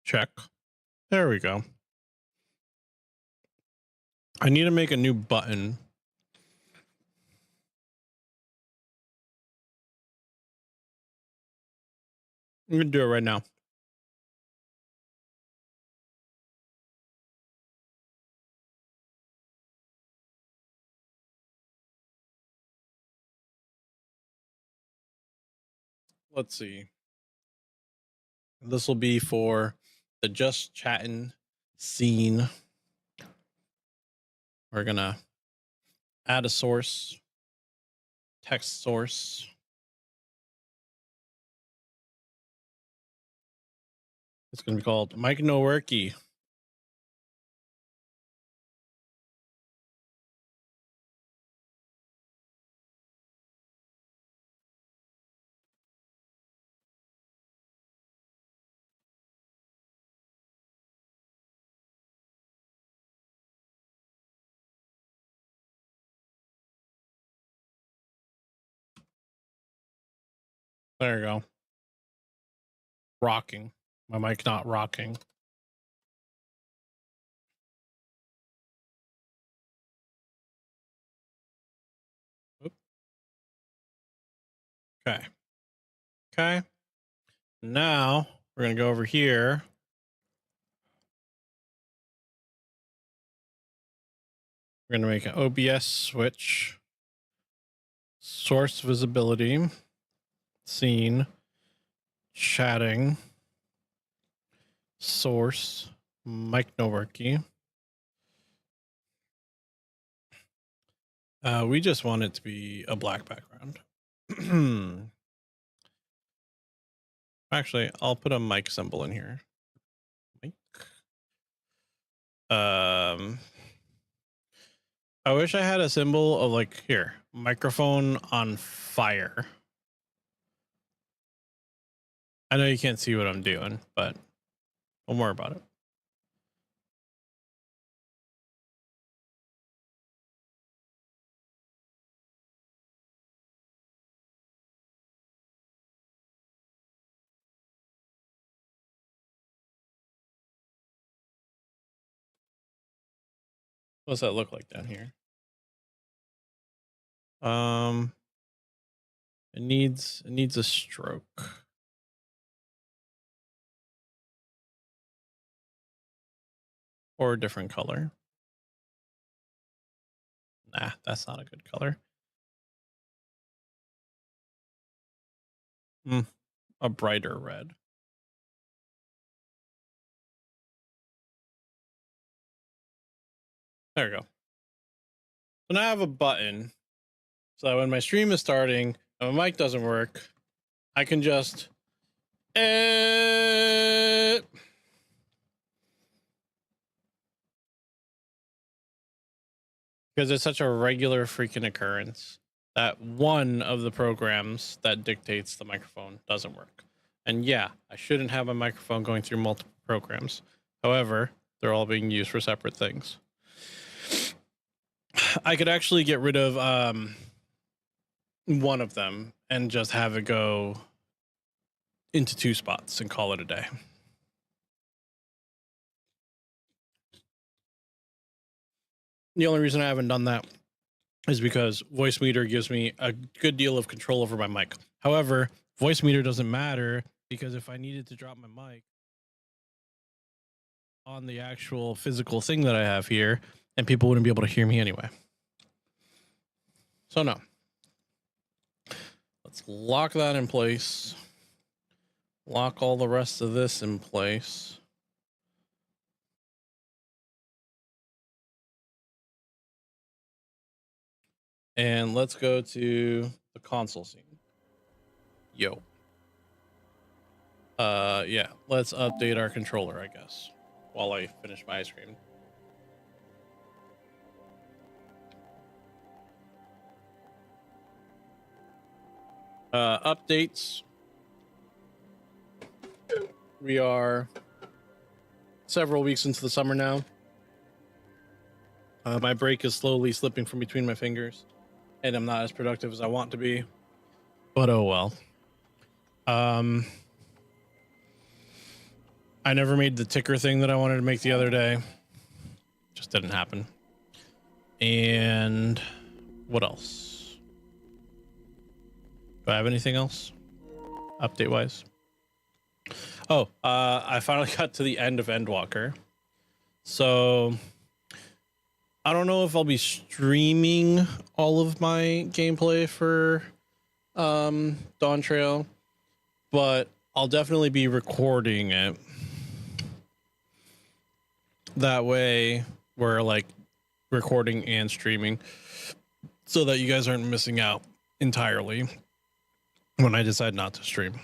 Check. There we go. I need to make a new button. I'm gonna do it right now. Let's see. This will be for the just chatting scene. We're gonna add a source, text source. It's gonna be called Mike No Worky. There you go. Rocking. My mic not rocking. Oop. Okay. Okay. Now we're gonna go over here. We're gonna make an OBS switch. Source visibility. Scene. Chatting. Source. Mike No Worky. We just want it to be a black background. Actually, I'll put a mic symbol in here. Mic. I wish I had a symbol of like here, microphone on fire. I know you can't see what I'm doing, but don't worry about it. What's that look like down here? It needs a stroke. Or a different color. Nah, that's not a good color. A brighter red. There we go. So now I have a button. So that when my stream is starting and my mic doesn't work, I can just because it's such a regular freaking occurrence that one of the programs that dictates the microphone doesn't work. And yeah, I shouldn't have my microphone going through multiple programs. However, they're all being used for separate things. I could actually get rid of one of them and just have it go into two spots and call it a day. The only reason I haven't done that is because Voicemeeter gives me a good deal of control over my mic. However, Voicemeeter doesn't matter because if I needed to drop my mic on the actual physical thing that I have here, and people wouldn't be able to hear me anyway. So no. Let's lock that in place. Lock all the rest of this in place. And let's go to the console scene. Yo. Yeah, let's update our controller, I guess, while I finish my ice cream. Updates. We are several weeks into the summer now. My break is slowly slipping from between my fingers, and I'm not as productive as I want to be. But oh well. I I never made the ticker thing that I wanted to make the other day. Just didn't happen. And what else? Do I have anything else update wise? Oh, I finally got to the end of Endwalker. So I don't know if I'll be streaming all of my gameplay for Dawn Trail, but I'll definitely be recording it. That way we're like recording and streaming so that you guys aren't missing out entirely when I decide not to stream.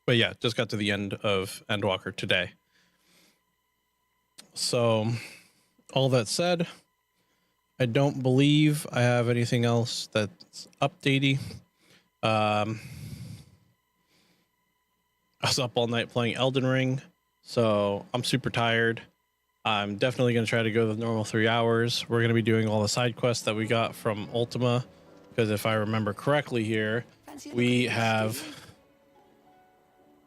But yeah, just got to the end of Endwalker today. So all that said, I don't believe I have anything else that's updatey. I was up all night playing Elden Ring, so I'm super tired. I'm definitely going to try to go the normal 3 hours. We're going to be doing all the side quests that we got from Ultima, because if I remember correctly here, we have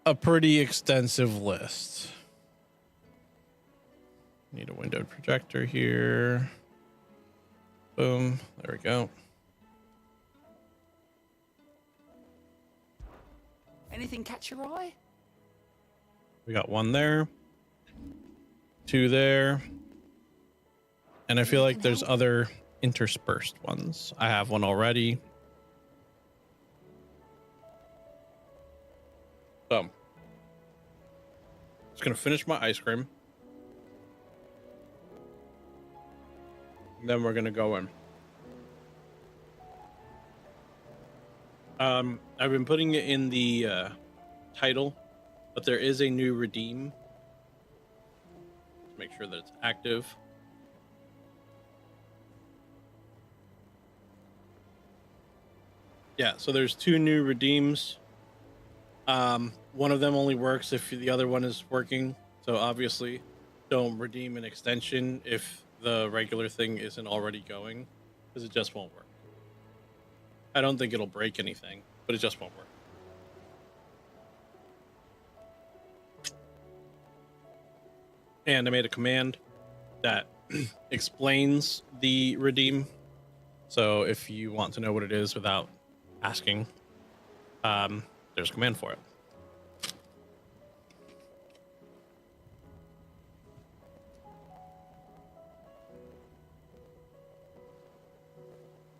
a pretty extensive list. Need a windowed projector here. Boom. There we go. Anything catch your eye? We got 1 there, 2 there, and I feel like there's other interspersed ones. I have 1 already. So, just gonna finish my ice cream. And then we're gonna go in. I've been putting it in the title, but there is a new redeem. Let's make sure that it's active. Yeah, so there's 2 new redeems. One of them only works if the other one is working. So obviously, don't redeem an extension if the regular thing isn't already going, because it just won't work. I don't think it'll break anything, but it just won't work. And I made a command that explains the redeem. So if you want to know what it is without asking, there's a command for it.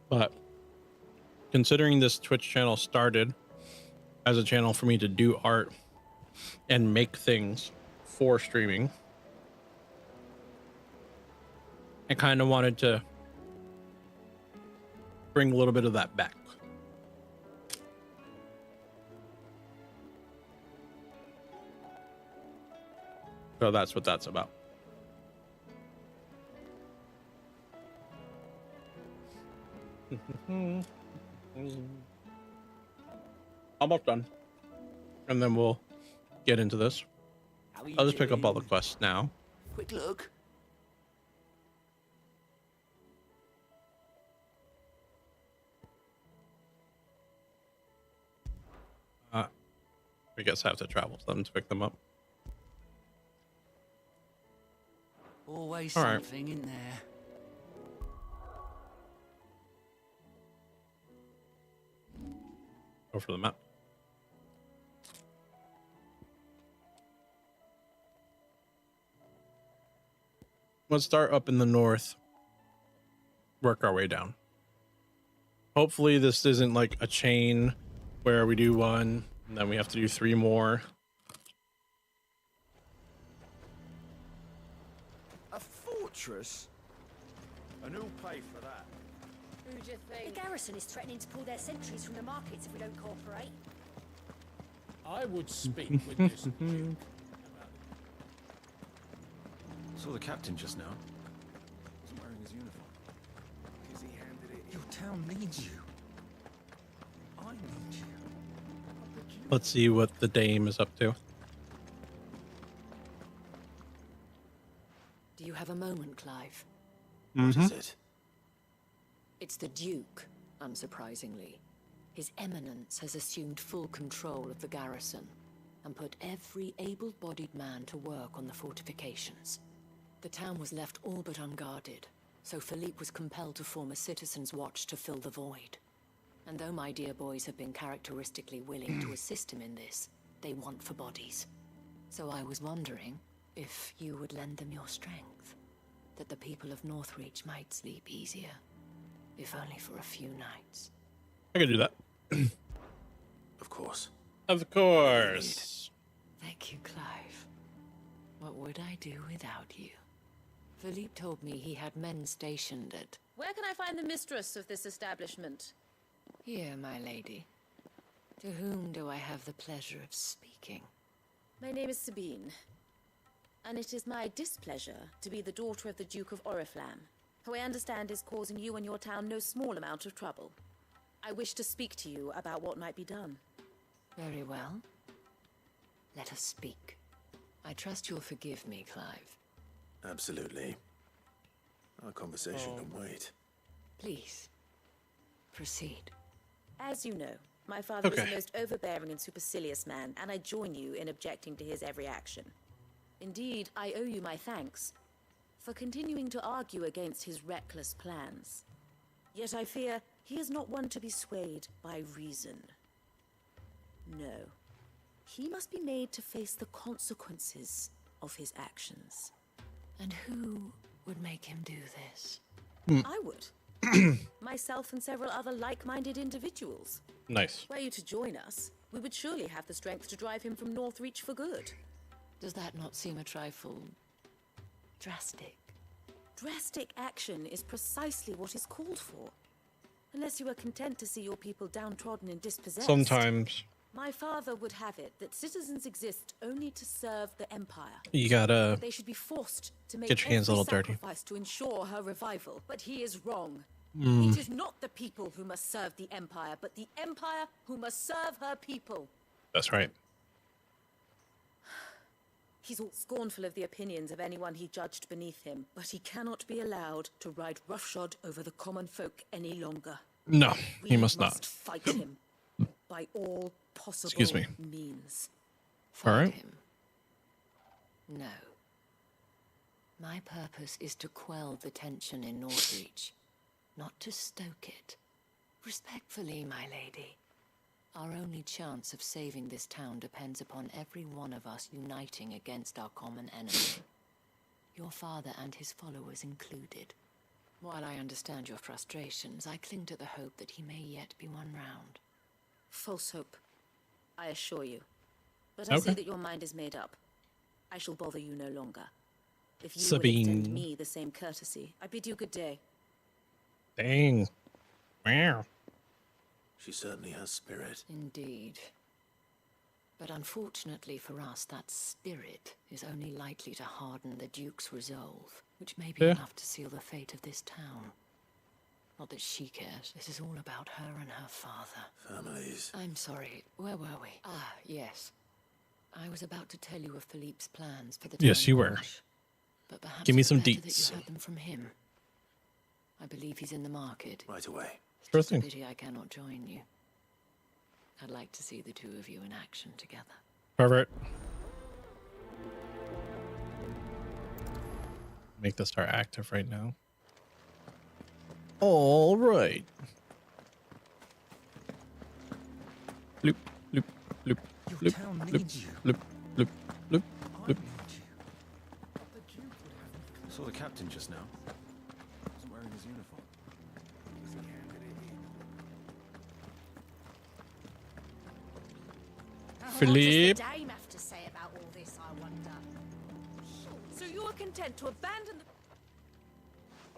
But considering this Twitch channel started as a channel for me to do art and make things for streaming, I kind of wanted to bring a little bit of that back. So that's what that's about. Almost done. And then we'll get into this. I'll just pick up all the quests now. Quick look. I guess I have to travel to them to pick them up. Always All right. something in there. Go for the map. Let's start up in the north. Work our way down. Hopefully this isn't like a chain where we do 1 and then we have to do 3 more. A fortress? And who'll pay for that? Who do you think? The garrison is threatening to pull their sentries from the markets if we don't cooperate. I would speak with this Duke about it. Saw the captain just now. Wasn't wearing his uniform. Because he handed it. Your town needs you. I need you. Let's see what the dame is up to. Do you have a moment, Clive? What is it? It's the Duke. unsurprisingly. His Eminence has assumed full control of the garrison and put every able-bodied man to work on the fortifications. The town was left all but unguarded, so Philippe was compelled to form a citizens' watch to fill the void. And though my dear boys have been characteristically willing to assist him in this, they want for bodies. So I was wondering if you would lend them your strength, that the people of Northreach might sleep easier, if only for a few nights. I can do that. Of course. Of course. Thank you, Clive. What would I do without you? Philippe told me he had men stationed at... Where can I find the mistress of this establishment? Here, my lady. To whom do I have the pleasure of speaking? My name is Sabine, and it is my displeasure to be the daughter of the Duke of Oriflamme, who I understand is causing you and your town no small amount of trouble. I wish to speak to you about what might be done. Very well. Let us speak. I trust you'll forgive me, Clive. Absolutely. Our conversation can wait. Please, proceed. As you know, my father is Okay. a most overbearing and supercilious man, and I join you in objecting to his every action. Indeed, I owe you my thanks for continuing to argue against his reckless plans. Yet I fear he is not one to be swayed by reason. No. He must be made to face the consequences of his actions. And who would make him do this? I would. Myself and several other like-minded individuals. Nice. Were you to join us, we would surely have the strength to drive him from Northreach for good. Does that not seem a trifle... drastic? Drastic action is precisely what is called for. Unless you are content to see your people downtrodden and dispossessed. Sometimes My father would have it that citizens exist only to serve the Empire. you gotta They should be forced to make Get your hands a every little dirty. sacrifice to ensure her revival. But he is wrong. Hmm. It is not the people who must serve the Empire, but the Empire who must serve her people. That's right. He's all scornful of the opinions of anyone he judged beneath him, but he cannot be allowed to ride roughshod over the common folk any longer. No, We he must not. fight him by all possible Excuse me. means. Fight All right. him? No. My purpose is to quell the tension in Northreach, not to stoke it. Respectfully, my lady. Our only chance of saving this town depends upon every one of us uniting against our common enemy. Your father and his followers included. While I understand your frustrations, I cling to the hope that he may yet be won round. False hope, I assure you. But I see Okay. that your mind is made up. I shall bother you no longer. If you will Sabine. extend me the same courtesy, I bid you good day. Dang. Wow. She certainly has spirit. Indeed. But unfortunately for us, that spirit is only likely to harden the Duke's resolve, which may be Yeah. enough to seal the fate of this town. Not that she cares. This is all about her and her father. Families. I'm sorry, where were we? Ah, yes. I was about to tell you of Philippe's plans for the Yes, town you were. watch, but perhaps Give me it's some better that deets. you heard them from him. I believe he's in the market. Right away. Sure It's a thing. pity I cannot join you. I'd like to see the two of you in action together. Pervert. Make the star active right now. All right. Loop, loop, loop, Your loop, town loop, needs you. loop, loop, loop, I loop. need you. The Duke would have me. I saw the captain just now. He wasn't wearing his uniform. Was he handed it in? Philippe. What does the dame have to say about all this, I wonder? So you are content to abandon the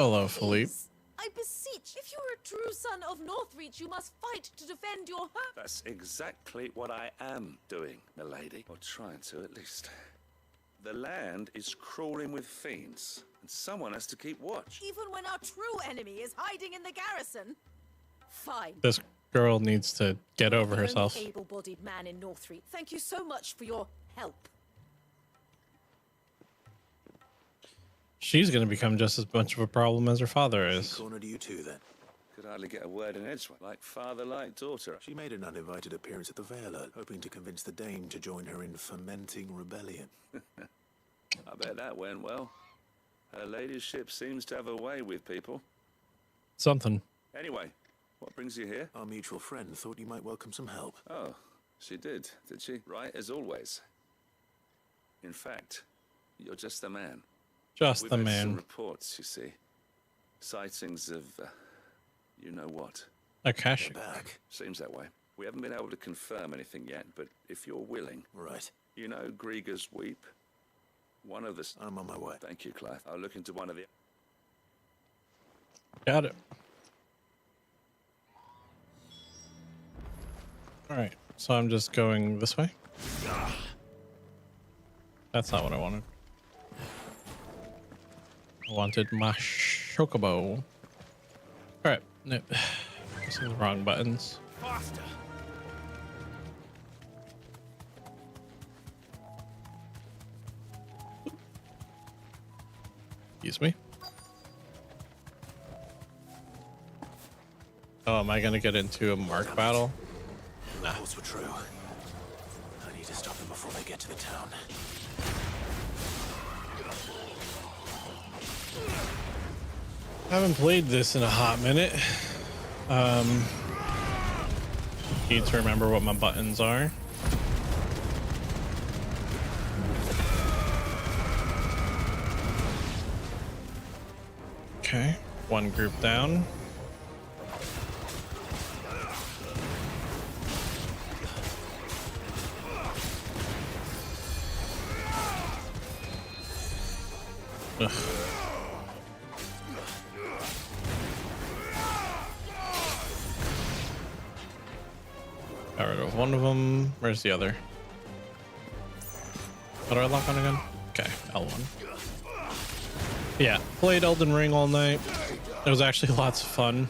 Hello, Philippe. peace? I beseech, if you are a true son of Northreach, you must fight to defend your home. That's exactly what I am doing, milady. Or trying to, at least. The land is crawling with fiends, and someone has to keep watch. Even when our true enemy is hiding in the garrison. Fine. This girl needs to get over The herself. only able-bodied man in Northreach. Thank you so much for your help. She's going to become just as much of a problem as her father She is. cornered you too, then. Could hardly get a word in edgewise. Like father, like daughter. She made an uninvited appearance at the Vale, hoping to convince the Dame to join her in fermenting rebellion. I bet that went well. Her ladyship seems to have a way with people. Something. Anyway, what brings you here? Our mutual friend thought you might welcome some help. Oh, she did she? Right as always. In fact, you're just the man. Just We've the had man. some reports, you see. Sightings of, you know what. Akashic. Back. Seems that way. We haven't been able to confirm anything yet, but if you're willing, Right. you know Grieger's Weep? One of the... I'm on my way. Thank you, Clive. I'll look into one of the... Got it. Alright, so I'm just going this way. That's not what I wanted. I wanted my chocobo. Alright, no. These are the wrong buttons. Faster. Excuse me. Oh, am I gonna get into a mark battle? The reports were true. I need to stop them before they get to the town. I haven't played this in a hot minute. Need to remember what my buttons are. Okay, one group down. Ugh. Got rid of one of them. Where's the other? How do I lock on again? Okay, L1. Yeah, played Elden Ring all night. It was actually lots of fun.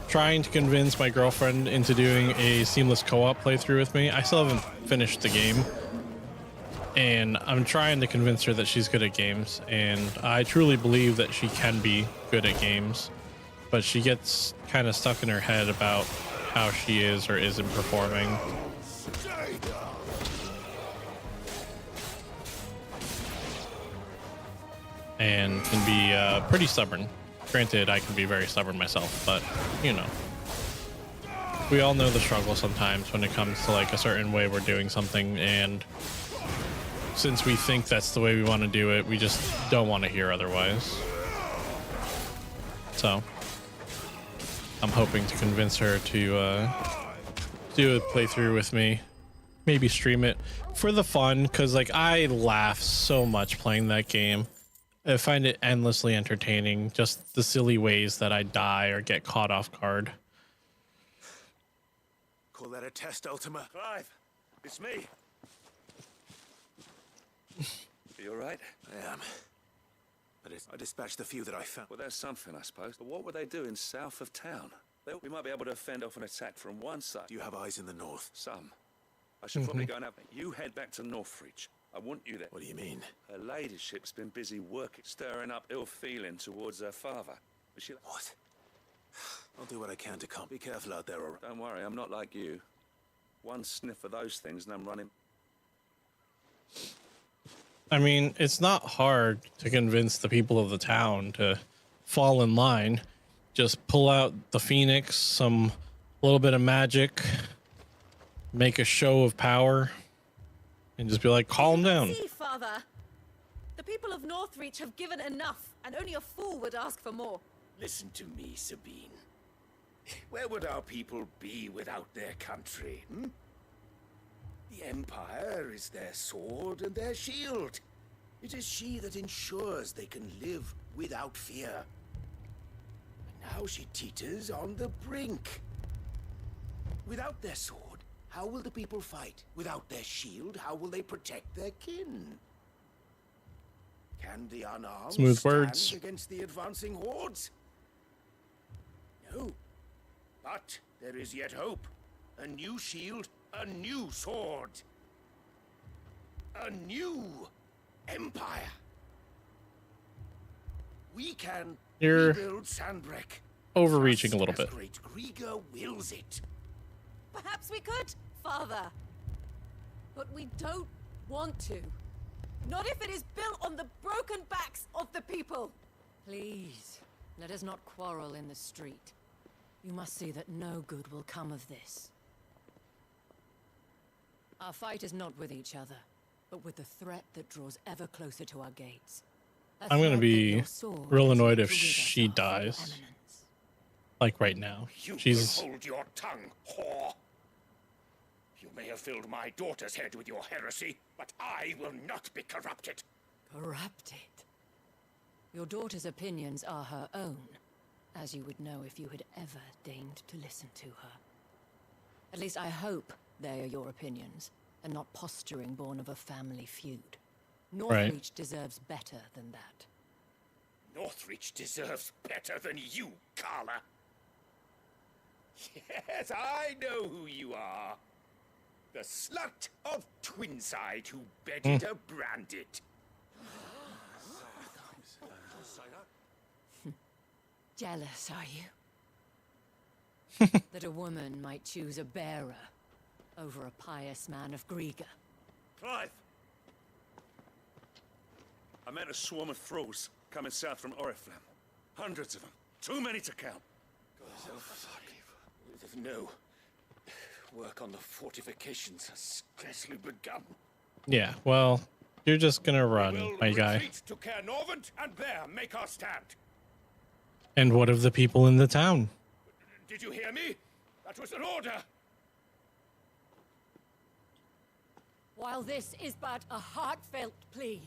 Trying to convince my girlfriend into doing a seamless co-op playthrough with me. I still haven't finished the game. And I'm trying to convince her that she's good at games. And I truly believe that she can be good at games. But she gets kind of stuck in her head about how she is or isn't performing. And can be pretty stubborn. Granted, I can be very stubborn myself, but you know, we all know the struggle sometimes when it comes to like a certain way we're doing something, and since we think that's the way we want to do it, we just don't want to hear otherwise. So I'm hoping to convince her to do a playthrough with me, maybe stream it for the fun, because like I laugh so much playing that game. I find it endlessly entertaining, just the silly ways that I die or get caught off guard. Call that a test, Ultima? Clive, it's me. You all right? I am. But I dispatched the few that I found. Well, there's something, I suppose. But what were they doing south of town? We might be able to fend off an attack from one side. Do you have eyes in the north? Some. I should probably go and have... You head back to Northreach. I want you there. What do you mean? Her ladyship's been busy working, stirring up ill feeling towards her father. But she... What? I'll do what I can to calm. Be careful out there, or... Don't worry, I'm not like you. One sniff of those things and I'm running... I mean, it's not hard to convince the people of the town to fall in line. Just pull out the phoenix, some little bit of magic, make a show of power, and just be like, calm down. See, Father, the people of Northreach have given enough, and only a fool would ask for more. Listen to me, Sabine. Where would our people be without their country, hmm? The Empire is their sword and their shield. It is she that ensures they can live without fear. But now she teeters on the brink. Without their sword, how will the people fight? Without their shield, how will they protect their kin? Can the unarmed Smooth stand words. against the advancing hordes? No. But there is yet hope. A new shield, a new sword. A new empire. We can You're rebuild Sandbreak. overreaching a little Just bit. as Great Grieger wills it. Perhaps we could, Father. But we don't want to. Not if it is built on the broken backs of the people. Please, let us not quarrel in the street. You must see that no good will come of this. Our fight is not with each other, but with the threat that draws ever closer to our gates. I'm gonna be real annoyed if she dies. Eminence. Like right now. You She's will hold your tongue, whore. You may have filled my daughter's head with your heresy, but I will not be corrupted. Corrupted. Your daughter's opinions are her own, as you would know if you had ever deigned to listen to her. At least I hope they are your opinions, and not posturing born of a family feud. Northreach deserves better than that. Northreach deserves better than you, Carla. Yes, I know who you are. The slut of Twinside who bedded a Brandit. Jealous, are you? That a woman might choose a bearer over a pious man of Grieger. Clive! I met a swarm of thralls coming south from Oriflamme. Hundreds of them. Too many to count. No. Work on the fortifications has scarcely begun. yeah, well, you're just gonna run, We'll my guy. retreat to Caer Norvent and there make our stand. And what of the people in the town? Did you hear me? That was an order. While this is but a heartfelt plea,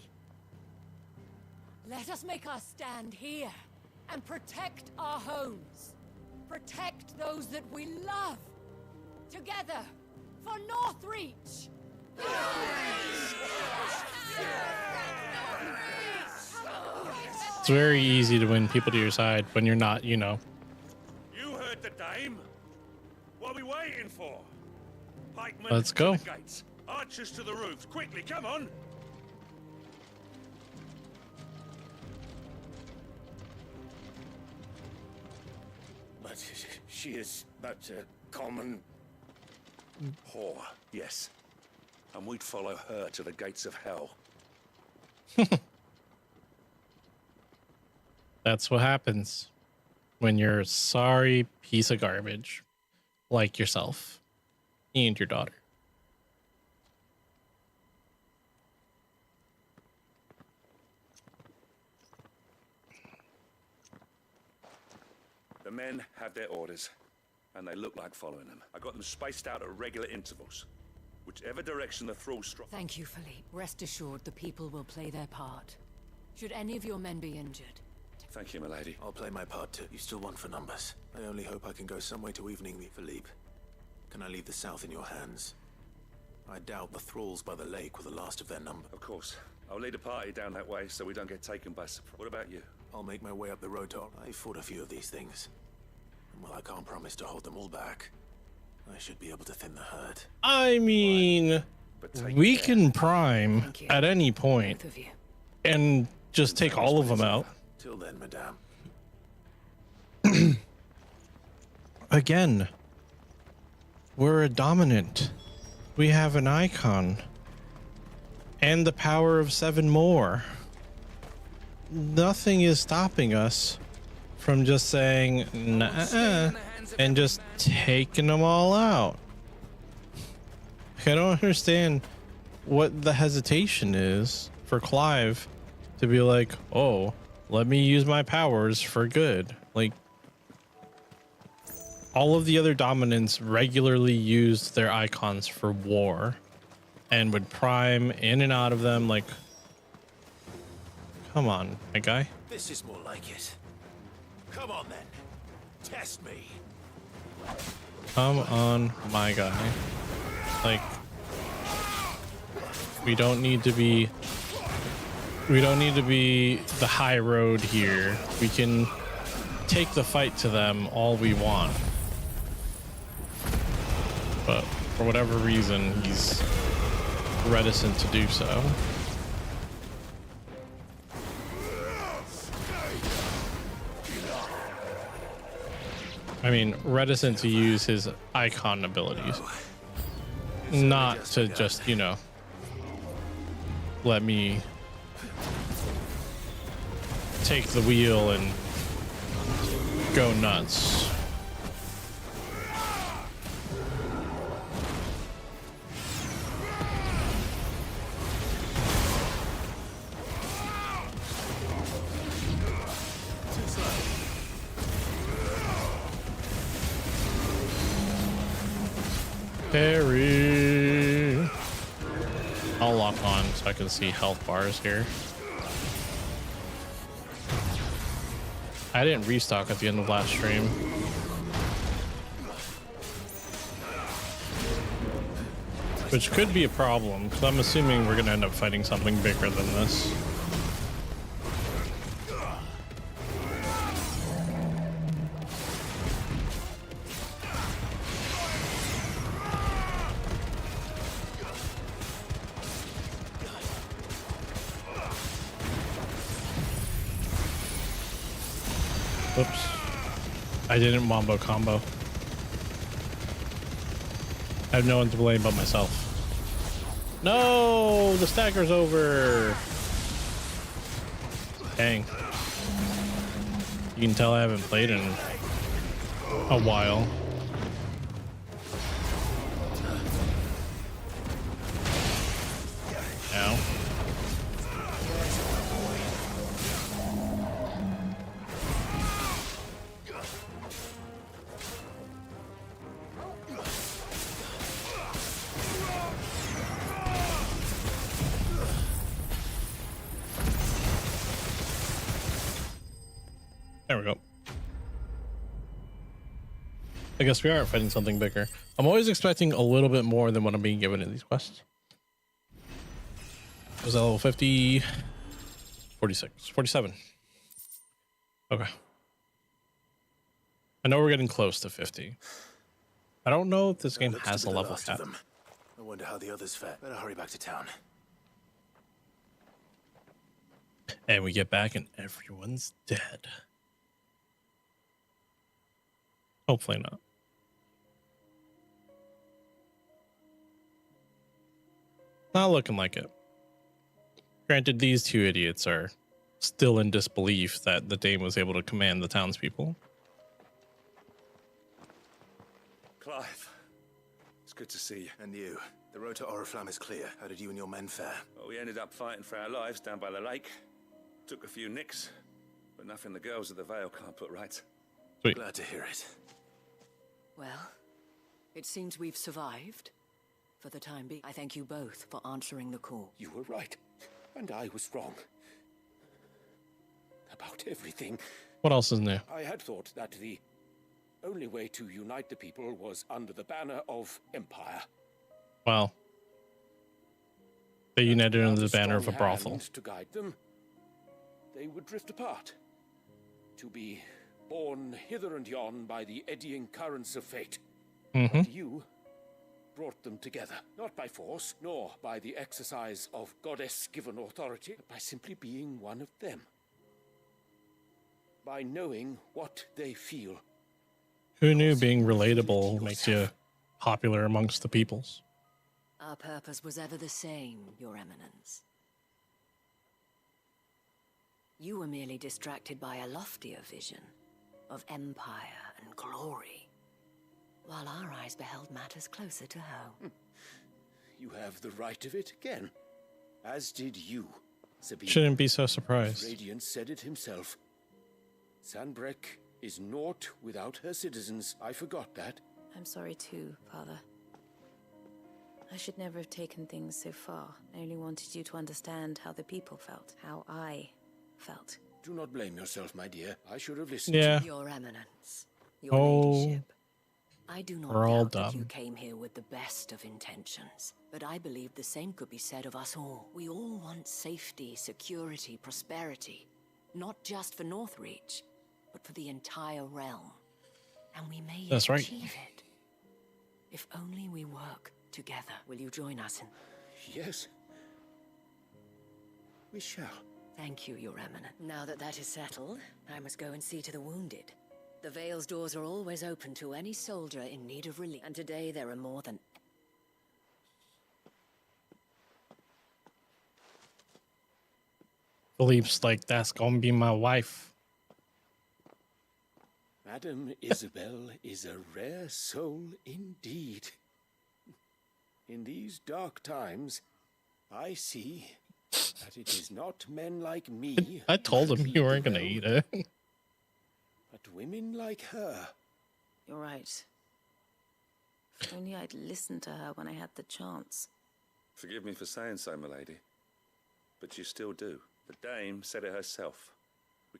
let us make our stand here and protect our homes. Protect those that we love. Together, for Northreach! It's very easy to win people to your side when you're not, you know. You heard the dame. What are we waiting for? Pikemen Let's to go. the gates. Archers to the roofs. Quickly, come on. But she is but a common... Whore, yes. And we'd follow her to the gates of hell. That's what happens when you're a sorry piece of garbage like yourself and your daughter. The men have their orders, and they look like following them. I got them spaced out at regular intervals. Whichever direction the thralls strike. Thank you, Philippe. Rest assured the people will play their part. Should any of your men be injured, Thank you, milady. I'll play my part too. You still want for numbers. I only hope I can go some way to evening the Philippe. Can I leave the south in your hands? I doubt the thralls by the lake were the last of their number. Of course. I'll lead a party down that way so we don't get taken by surprise. What about you? I'll make my way up the road to... I fought a few of these things. And while I can't promise to hold them all back, I should be able to thin the herd. I mean, But take we care. can prime Thank you. at any point both of you. and just take all of them out. Till then, madame. Again, we're a dominant. We have an icon. And the power of 7 more. Nothing is stopping us from just saying nah and just taking them all out. I don't understand what the hesitation is for Clive to be like, oh, let me use my powers for good. Like, all of the other dominants regularly used their icons for war and would prime in and out of them. Like, come on, my guy. This is more like it. Come on then. Test me. Come on, my guy. Like, we don't need to be the high road here. We can take the fight to them all we want. But for whatever reason, he's reticent to do so. I mean, reticent to use his icon abilities. Not to just, you know, let me take the wheel and go nuts. Parry. I'll lock on so I can see health bars here. I didn't restock at the end of last stream. Which could be a problem, because I'm assuming we're going to end up fighting something bigger than this. Oops. I didn't wombo combo. I have no one to blame but myself. No, the stagger's over. Dang. You can tell I haven't played in a while. Ow. There we go. I guess we are fighting something bigger. I'm always expecting a little bit more than what I'm being given in these quests. Was that level 50? 46, 47. Okay. I know we're getting close to 50. I don't know if this game has a level cap. I wonder how the others fare. Better hurry back to town. And we get back and everyone's dead. Hopefully not. Not looking like it. Granted, these two idiots are still in disbelief that the Dame was able to command the townspeople. Clive, it's good to see you. And you. The road to Oriflamme is clear. How did you and your men fare? Well, we ended up fighting for our lives down by the lake. Took a few nicks, but nothing the girls of the Vale can't put right. Sweet. Glad to hear it. Well, it seems we've survived. For the time being, I thank you both for answering the call. You were right, and I was wrong. About everything. What else is new? I had thought that the only way to unite the people was under the banner of Empire. Well, they united under the Without banner of a strong brothel. hand to guide them, they would drift apart, to be borne hither and yon by the eddying currents of fate. But you brought them together, not by force, nor by the exercise of goddess-given authority, but by simply being one of them. By knowing what they feel. Who knew being relatable makes you popular amongst the peoples? Our purpose was ever the same, Your Eminence. You were merely distracted by a loftier vision of empire and glory, while our eyes beheld matters closer to home. You have the right of it again, as did you, Sabine. Shouldn't be so surprised. Radiant said it himself. Sanbreque is naught without her citizens. I forgot that. I'm sorry too, Father. I should never have taken things so far. I only wanted you to understand how the people felt, how I felt. Do not blame yourself, my dear. I should have listened Yeah. to Your Eminence, Your Oh, Ladyship. I do not we're all doubt that you dumb. came here with the best of intentions, but I believe the same could be said of us all. We all want safety, security, prosperity, not just for Northreach, but for the entire realm. And we may That's yet right. achieve it. If only we work together. Will you join us in... Yes. We shall. Thank you, Your Eminence. Now that that is settled, I must go and see to the wounded. The Vale's doors are always open to any soldier in need of relief, and today there are more than... Philippe's like, that's gonna be my wife. Madame Isabel is a rare soul indeed. In these dark times, I see that it is not men like me. I told who him lead you the weren't gonna realm, eat it. but women like her. You're right. If only I'd listened to her when I had the chance. Forgive me for saying so, milady, but you still do. The dame said it herself,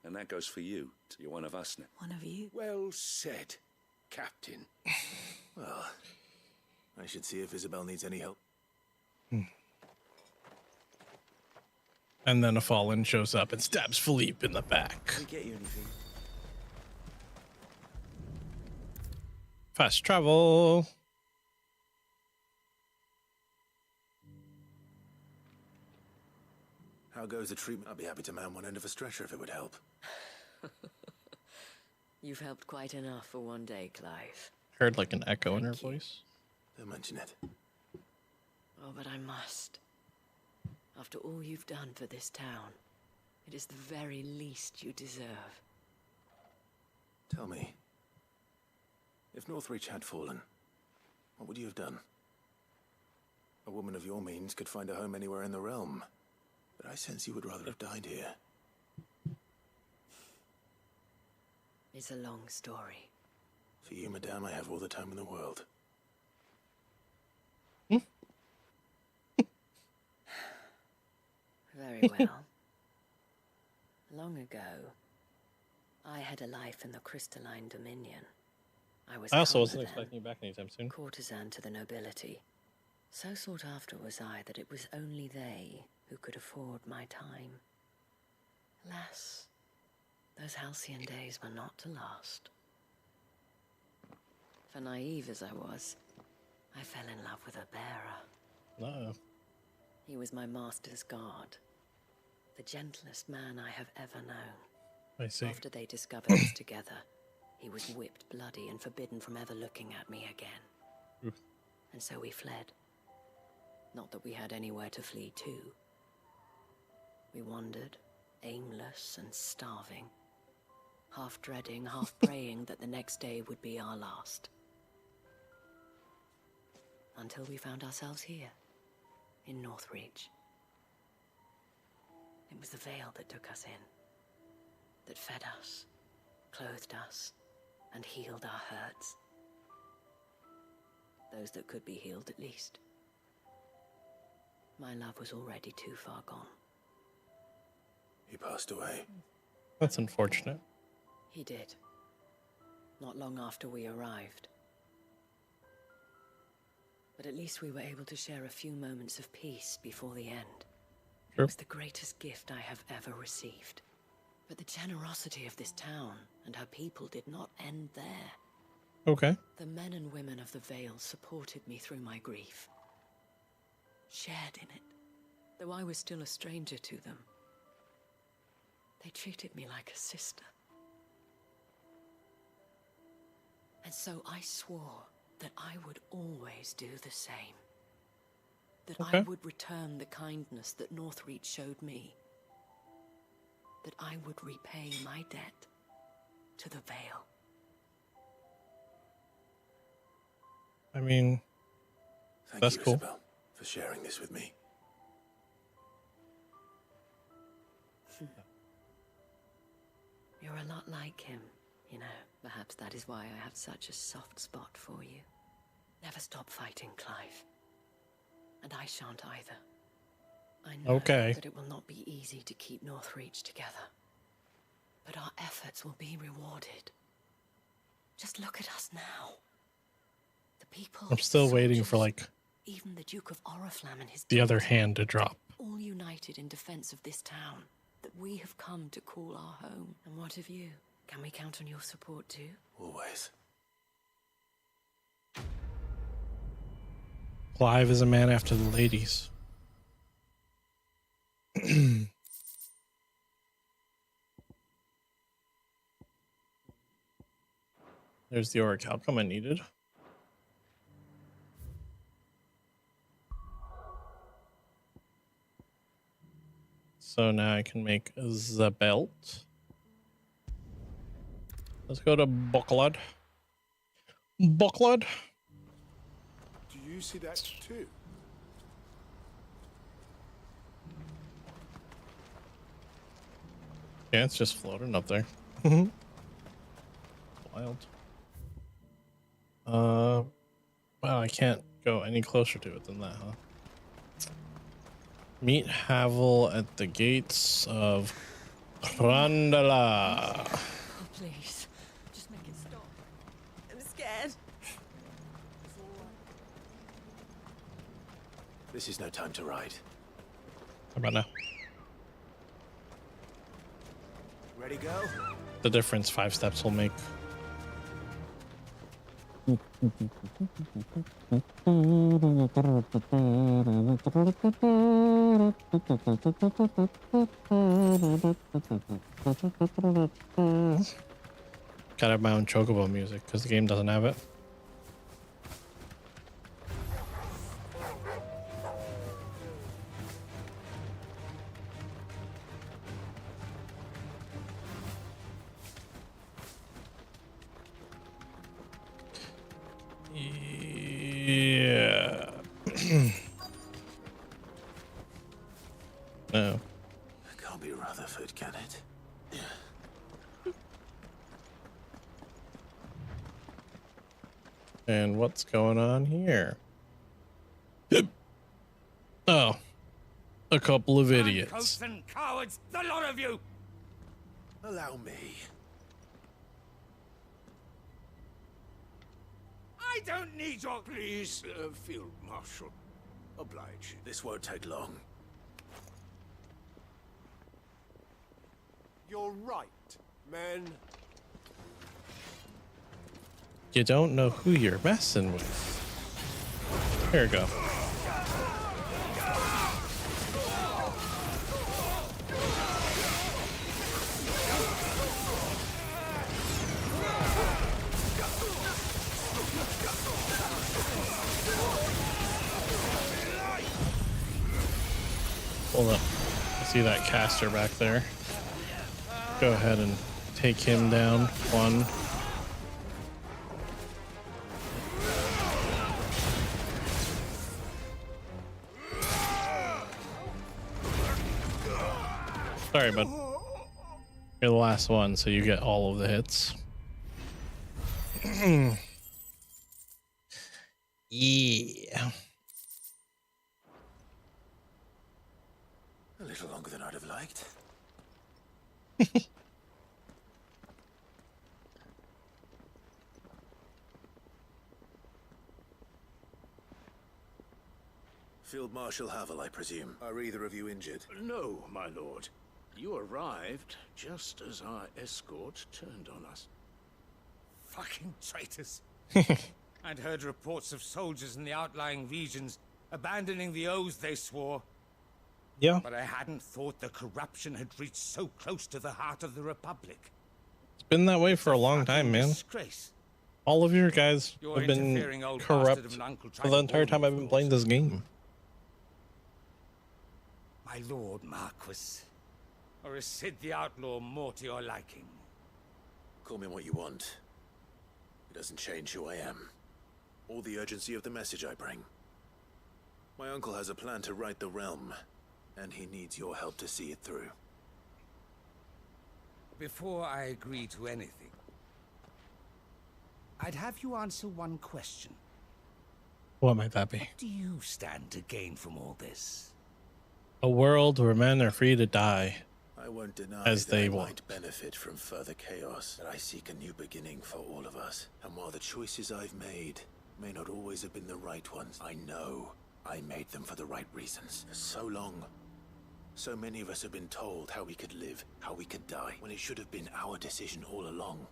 and that goes for you. You're one of us now. One of you? Well said, Captain. Well, I should see if Isabel needs any help. And then a fallen shows up and stabs Philippe in the back. Can we get you anything? Fast travel. How goes the treatment? I'd be happy to man one end of a stretcher if it would help. You've helped quite enough for one day, Clive. Heard like an echo in her Thank you. voice. Don't mention it. Oh, but I must. After all you've done for this town, it is the very least you deserve. Tell me, if Northreach had fallen, what would you have done? A woman of your means could find a home anywhere in the realm, but I sense you would rather have died here. It's a long story. For you, madame, I have all the time in the world. Very well. Long ago, I had a life in the crystalline dominion. I also wasn't commoner expecting you back anytime soon. then, courtesan to the nobility. So sought after was I that it was only they who could afford my time. Alas, those halcyon days were not to last. For naive as I was, I fell in love with a bearer. Uh-oh. He was my master's guard, the gentlest man I have ever known. I see. After they discovered us together, he was whipped bloody and forbidden from ever looking at me again. Oof. And so we fled. Not that we had anywhere to flee to. We wandered, aimless and starving, half dreading, half praying that the next day would be our last. Until we found ourselves here, in Northreach. It was the Vale that took us in, that fed us, clothed us, and healed our hurts. Those that could be healed, at least. My love was already too far gone. He passed away. That's unfortunate. He did. Not long after we arrived. But at least we were able to share a few moments of peace before the end. Sure. It was the greatest gift I have ever received. But the generosity of this town and her people did not end there. Okay. The men and women of the Vale supported me through my grief. Shared in it, though I was still a stranger to them. They treated me like a sister. And so I swore that I would always do the same. That I Okay. would return the kindness that Northreach showed me. That I would repay my debt to the Vale. I mean, Thank That's you, cool. Isabel, for sharing this with me. You're a lot like him, you know. Perhaps that is why I have such a soft spot for you. Never stop fighting, Clive. And I shan't either. I know Okay. that it will not be easy to keep Northreach together. But our efforts will be rewarded. Just look at us now. The people, I'm still waiting for soldiers, like even the Duke of Oriflamme and his the other daughter, hand to drop. all united in defense of this town that we have come to call our home. And what of you? Can we count on your support too? Always. Clive is a man after the ladies. There's the orichalcum I needed. So now I can make the belt. Let's go to Bucklad. Bucklad. Do you see that too? Yeah, it's just floating up there. Wild. Well, I can't go any closer to it than that, huh? Meet Havel at the gates of Randala. Oh, please. Just make it stop. I'm scared. This is no time to ride. How about now? Ready, go? The difference 5 steps will make. Gotta have my own chocobo music because the game doesn't have it. Yeah. No. Can't be Rutherford, can it? And what's going on here? Oh, a couple of idiots. And cowards, the lot of you! Allow me. I don't need your... Please, Field Marshal. Oblige. This won't take long. You're right, men. You don't know who you're messing with. Here we go. Hold up. I see that caster back there. Go ahead and take him down. 1. Sorry, bud. You're the last one, so you get all of the hits. Yeah. A little longer than I'd have liked. Field Marshal Havel, I presume. Are either of you injured? No, my lord. You arrived just as our escort turned on us. Fucking traitors. I'd heard reports of soldiers in the outlying regions abandoning the oaths they swore. Yeah. But I hadn't thought the corruption had reached so close to the heart of the Republic. It's been that way for a long time, man. Disgrace. All of your guys Your have been interfering old corrupt bastard of an uncle tried for the to entire warn time me, I've of been course. playing this game. My lord Marquis. Or is Sid the Outlaw more to your liking? Call me what you want. It doesn't change who I am, or the urgency of the message I bring. My uncle has a plan to right the realm, and he needs your help to see it through. Before I agree to anything, I'd have you answer one question. What might that be? What do you stand to gain from all this? A world where men are free to die. I won't deny As that they I want. might benefit from further chaos, but I seek a new beginning for all of us. And while the choices I've made may not always have been the right ones, I know I made them for the right reasons. For so long, so many of us have been told how we could live, how we could die, when it should have been our decision all along.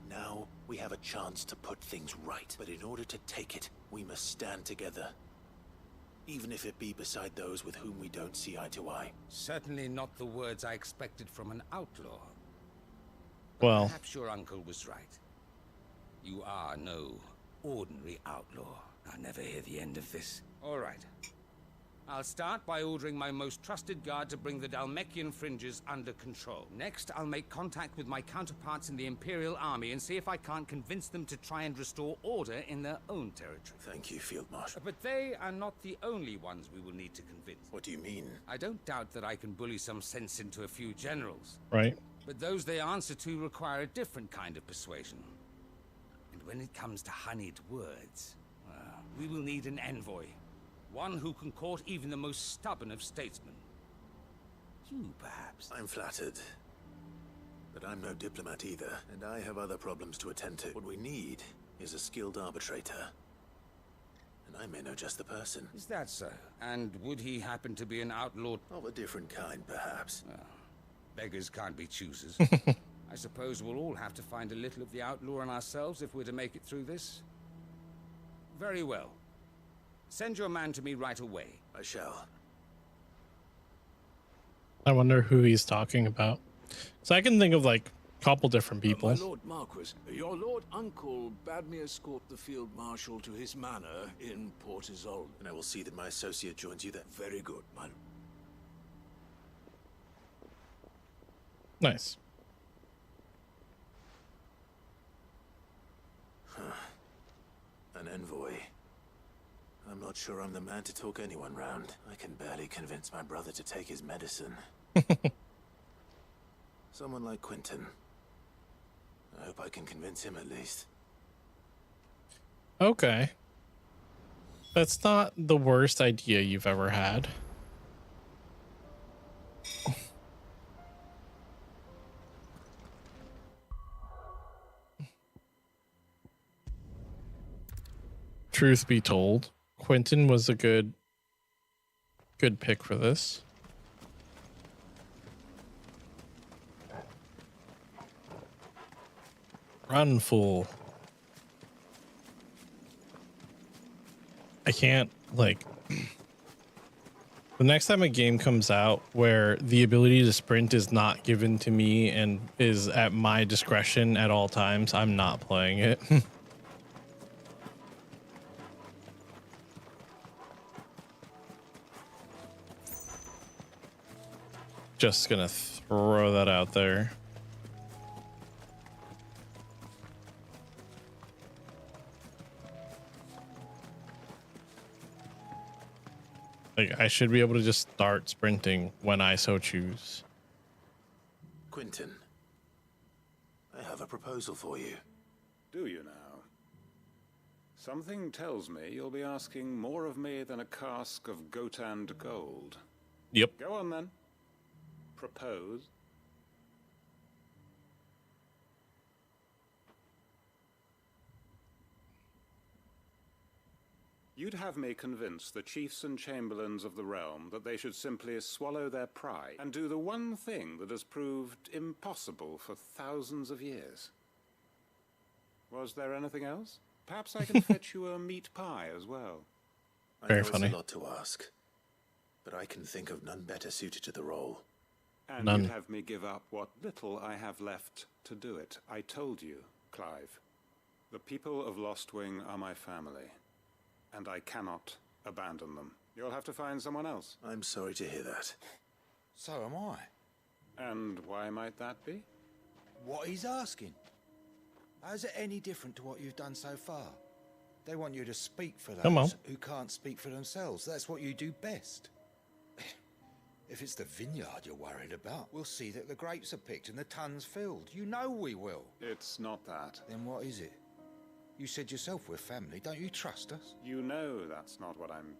Now, we have a chance to put things right, but in order to take it, we must stand together. Even if it be beside those with whom we don't see eye to eye. Certainly not the words I expected from an outlaw. Well, Perhaps your uncle was right. You are no ordinary outlaw. I never hear the end of this. All right. I'll start by ordering my most trusted guard to bring the Dalmekian fringes under control. Next, I'll make contact with my counterparts in the Imperial Army and see if I can't convince them to try and restore order in their own territory. Thank you, Field Marshal. But they are not the only ones we will need to convince. What do you mean? I don't doubt that I can bully some sense into a few generals. Right. But those they answer to require a different kind of persuasion. And when it comes to honeyed words, well, we will need an envoy. One who can court even the most stubborn of statesmen. You, perhaps. I'm flattered. But I'm no diplomat either, and I have other problems to attend to. What we need is a skilled arbitrator. And I may know just the person. Is that so? And would he happen to be an outlaw? Of a different kind, perhaps. Well, beggars can't be choosers. I suppose we'll all have to find a little of the outlaw in ourselves if we're to make it through this. Very well. Send your man to me right away. I shall. I wonder who he's talking about. So I can think of like a couple different people. My Lord Marquis, your Lord Uncle bade me escort the Field Marshal to his manor in Port Isolde. And I will see that my associate joins you there. Very good, my lord. Nice. An envoy. I'm not sure I'm the man to talk anyone round. I can barely convince my brother to take his medicine. Someone like Quentin. I hope I can convince him at least. Okay. That's not the worst idea you've ever had. Truth be told, Quentin was a good pick for this. Run, fool. I can't, like... The next time a game comes out where the ability to sprint is not given to me and is at my discretion at all times, I'm not playing it. Just gonna throw that out there. Like, I should be able to just start sprinting when I so choose. Quentin, I have a proposal for you. Do you now? Something tells me you'll be asking more of me than a cask of Gotand gold. Yep. Go on then. Propose. You'd have me convince the chiefs and chamberlains of the realm that they should simply swallow their pride and do the one thing that has proved impossible for thousands of years. Was there anything else? Perhaps I can fetch you a meat pie as well. I know it's a lot to ask, but I can think of none better suited to the role. And you'd have me give up what little I have left to do it. I told you, Clive. The people of Lostwing are my family, and I cannot abandon them. You'll have to find someone else. I'm sorry to hear that. So am I. And why might that be? What he's asking. How's it any different to what you've done so far? They want you to speak for those who can't speak for themselves. That's what you do best. If it's the vineyard you're worried about, we'll see that the grapes are picked and the tons filled. You know we will. It's not that. Then what is it? You said yourself we're family. Don't you trust us? You know that's not what I'm...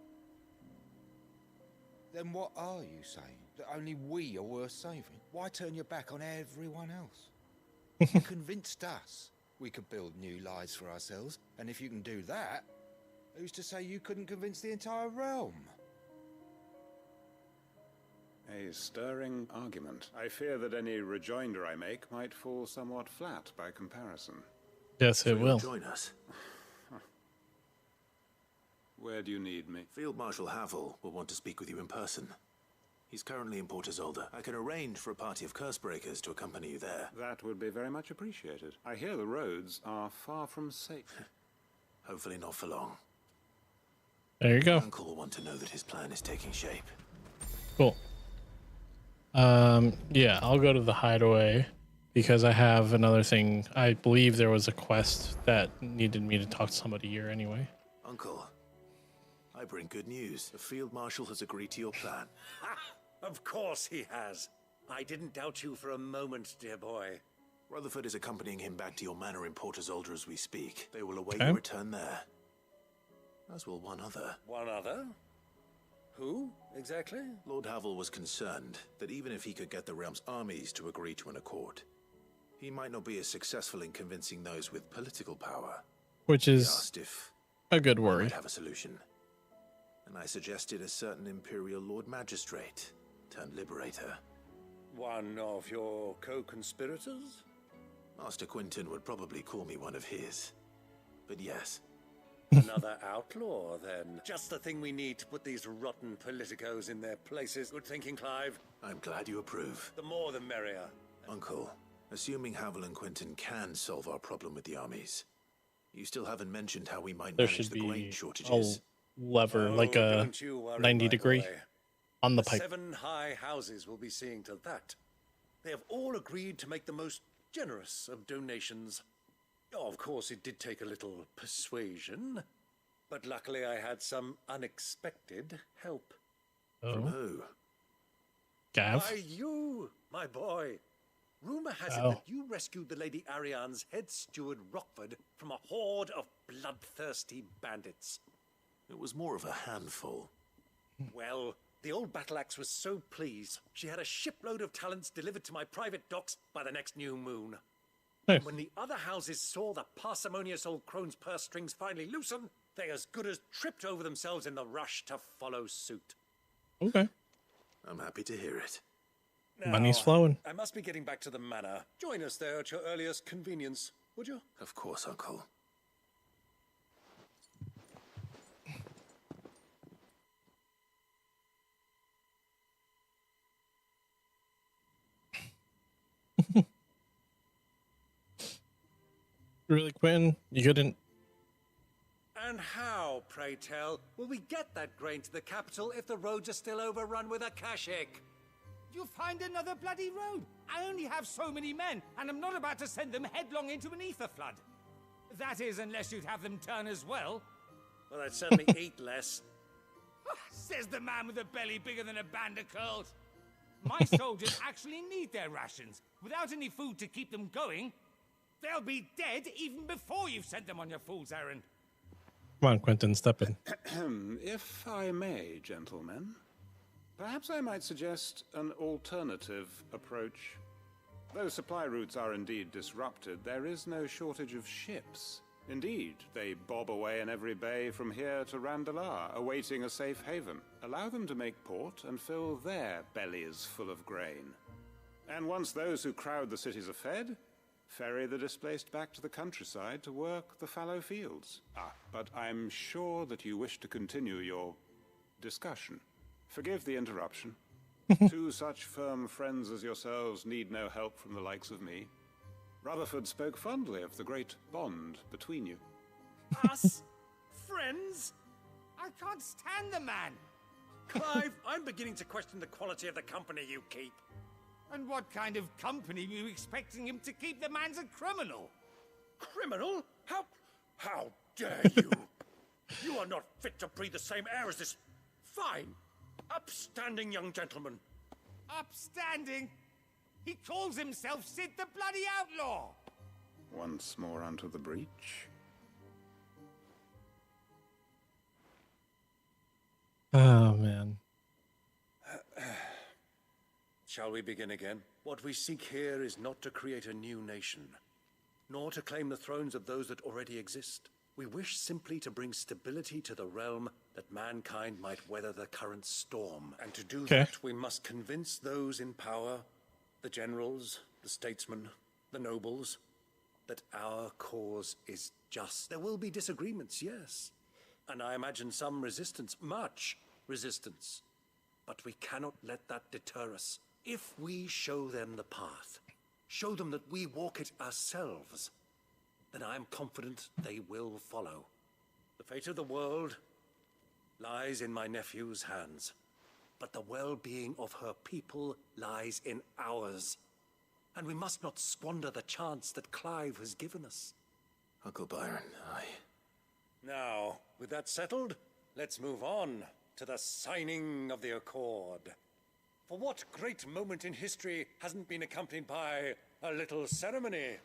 Then what are you saying? That only we are worth saving? Why turn your back on everyone else? You convinced us we could build new lives for ourselves, and if you can do that, who's to say you couldn't convince the entire realm? A stirring argument. I fear that any rejoinder I make might fall somewhat flat by comparison. Yes, it will. Join us. Where do you need me? Field Marshal Havel will want to speak with you in person. He's currently in Port Isolde. I can arrange for a party of Cursebreakers to accompany you there. That would be very much appreciated. I hear the roads are far from safe. Hopefully not for long. There you go. Uncle will want to know that his plan is taking shape. Cool. Yeah, I'll go to the hideaway because I have another thing. I believe there was a quest that needed me to talk to somebody here anyway. Uncle, I bring good news. The Field Marshal has agreed to your plan. Ha! Of course he has. I didn't doubt you for a moment, dear boy. Rutherford is accompanying him back to your manor in Port Isolde as we speak. They will await Okay. your return there. As will one other. One other? Who, exactly? Lord Havel was concerned that even if he could get the realm's armies to agree to an accord, he might not be as successful in convincing those with political power. Which He is asked if a good I worry. might have a solution. And I suggested a certain Imperial Lord Magistrate turned Liberator. One of your co-conspirators? Master Quinton would probably call me one of his. But yes. Another outlaw, then. Just the thing we need to put these rotten politicos in their places. Good thinking, Clive. I'm glad you approve. The more the merrier. Uncle, assuming Havel and Quinton can solve our problem with the armies, you still haven't mentioned how we might There manage should the grain be shortages. a lever, like a don't you worry, 90 my degree boy. on the The pipe. 7 high houses will be seeing to that. They have all agreed to make the most generous of donations. Oh, of course, it did take a little persuasion, but luckily I had some unexpected help. From Oh, who? Gav. Why, you, my boy. Rumor has it Oh. that you rescued the Lady Ariane's head steward Rockford from a horde of bloodthirsty bandits. It was more of a handful. Well, the old battle axe was so pleased, she had a shipload of talents delivered to my private docks by the next new moon. Nice. When the other houses saw the parsimonious old crone's purse strings finally loosen, they as good as tripped over themselves in the rush to follow suit. Okay. I'm happy to hear it. Money's Now, flowing. I must be getting back to the manor. Join us there at your earliest convenience, would you? Of course, Uncle. Really, Quentin? You couldn't. And how, pray tell, will we get that grain to the capital if the roads are still overrun with akashic? You'll find another bloody road. I only have so many men, and I'm not about to send them headlong into an ether flood. That is, unless you'd have them turn as well. Well, I'd certainly eat less. Says the man with a belly bigger than a band of curls. My soldiers actually need their rations. Without any food to keep them going, they'll be dead even before you've sent them on your fool's errand. Come on, Quentin, step in. If I may, gentlemen, perhaps I might suggest an alternative approach. Though supply routes are indeed disrupted, there is no shortage of ships. Indeed, they bob away in every bay from here to Randalar, awaiting a safe haven. Allow them to make port and fill their bellies full of grain. And once those who crowd the cities are fed, ferry the displaced back to the countryside to work the fallow fields. But I'm sure that you wish to continue your discussion. Forgive the interruption. Two such firm friends as yourselves need no help from the likes of me. Rutherford spoke fondly of the great bond between you. Us? Friends? I can't stand the man. Clive, I'm beginning to question the quality of the company you keep. And what kind of company were you expecting him to keep? The man's a criminal. Criminal? How dare you? You are not fit to breathe the same air as this fine, upstanding young gentleman. Upstanding? He calls himself Sid the Bloody Outlaw. Once more onto the breach. Oh, man. Shall we begin again? What we seek here is not to create a new nation, nor to claim the thrones of those that already exist. We wish simply to bring stability to the realm that mankind might weather the current storm. And to do that, we must convince those in power, the generals, the statesmen, the nobles, that our cause is just. There will be disagreements, yes. And I imagine some resistance, much resistance. But we cannot let that deter us. If we show them the path, show them that we walk it ourselves, then I am confident they will follow. The fate of the world lies in my nephew's hands, but the well-being of her people lies in ours. And we must not squander the chance that Clive has given us. Uncle Byron, Now, with that settled, let's move on to the signing of the Accord. For what great moment in history hasn't been accompanied by a little ceremony?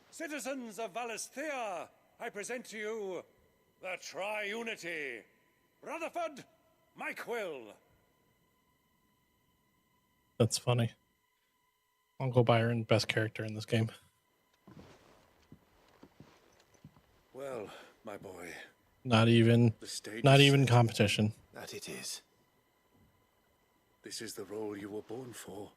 Citizens of Valisthea, I present to you the Triunity. Rutherford, Mike Will. That's funny. Uncle Byron, best character in this game. Well, my boy. Not even competition. that it is. This is the role you were born for.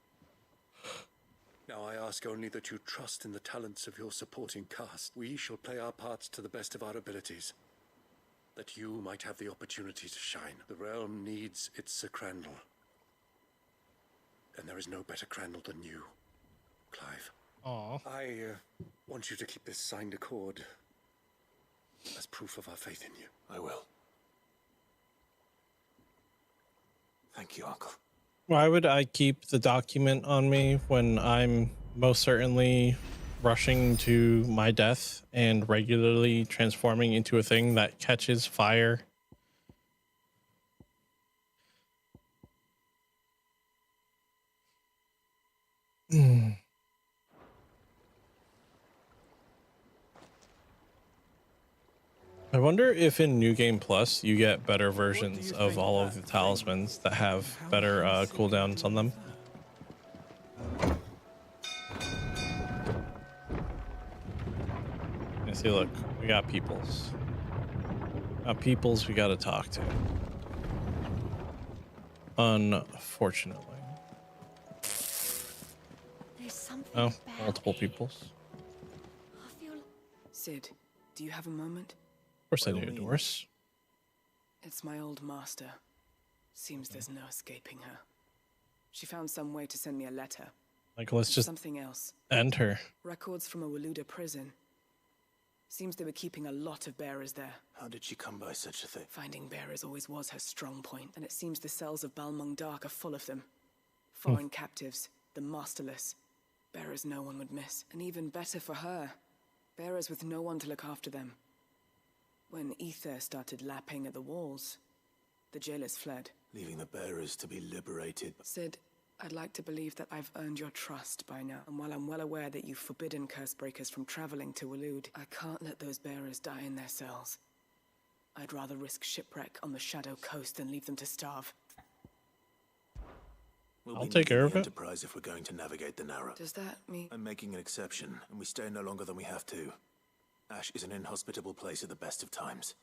Now I ask only that you trust in the talents of your supporting cast. We shall play our parts to the best of our abilities, that you might have the opportunity to shine. The realm needs its Sir Crandall. And there is no better Crandall than you, Clive. Aww. I want you to keep this signed accord as proof of our faith in you. I will. Thank you, Uncle. Why would I keep the document on me when I'm most certainly rushing to my death and regularly transforming into a thing that catches fire? I wonder if in New Game Plus you get better versions of all of the talismans that have better cooldowns on them. I see, look, we got peoples. Peoples we gotta talk to. Unfortunately. Oh, multiple peoples. Sid, do you have a moment? Of course I do, Doris. It's my old master. Seems there's no escaping her. She found some way to send me a letter. Like, let's just something else. End her. Records from a Waluda prison. Seems they were keeping a lot of bearers there. How did she come by such a thing? Finding bearers always was her strong point, and it seems the cells of Balmung Dark are full of them. Foreign captives, the masterless. Bearers no one would miss. And even better for her, bearers with no one to look after them. When ether started lapping at the walls, the jailers fled. Leaving the bearers to be liberated. Sid, I'd like to believe that I've earned your trust by now. And while I'm well aware that you've forbidden Cursebreakers from traveling to Waloed, I can't let those bearers die in their cells. I'd rather risk shipwreck on the Shadow Coast than leave them to starve. I'll take care of it. Enterprise if we're going to navigate the Narrow. Does that mean... I'm making an exception, and we stay no longer than we have to. Ash is an inhospitable place at the best of times.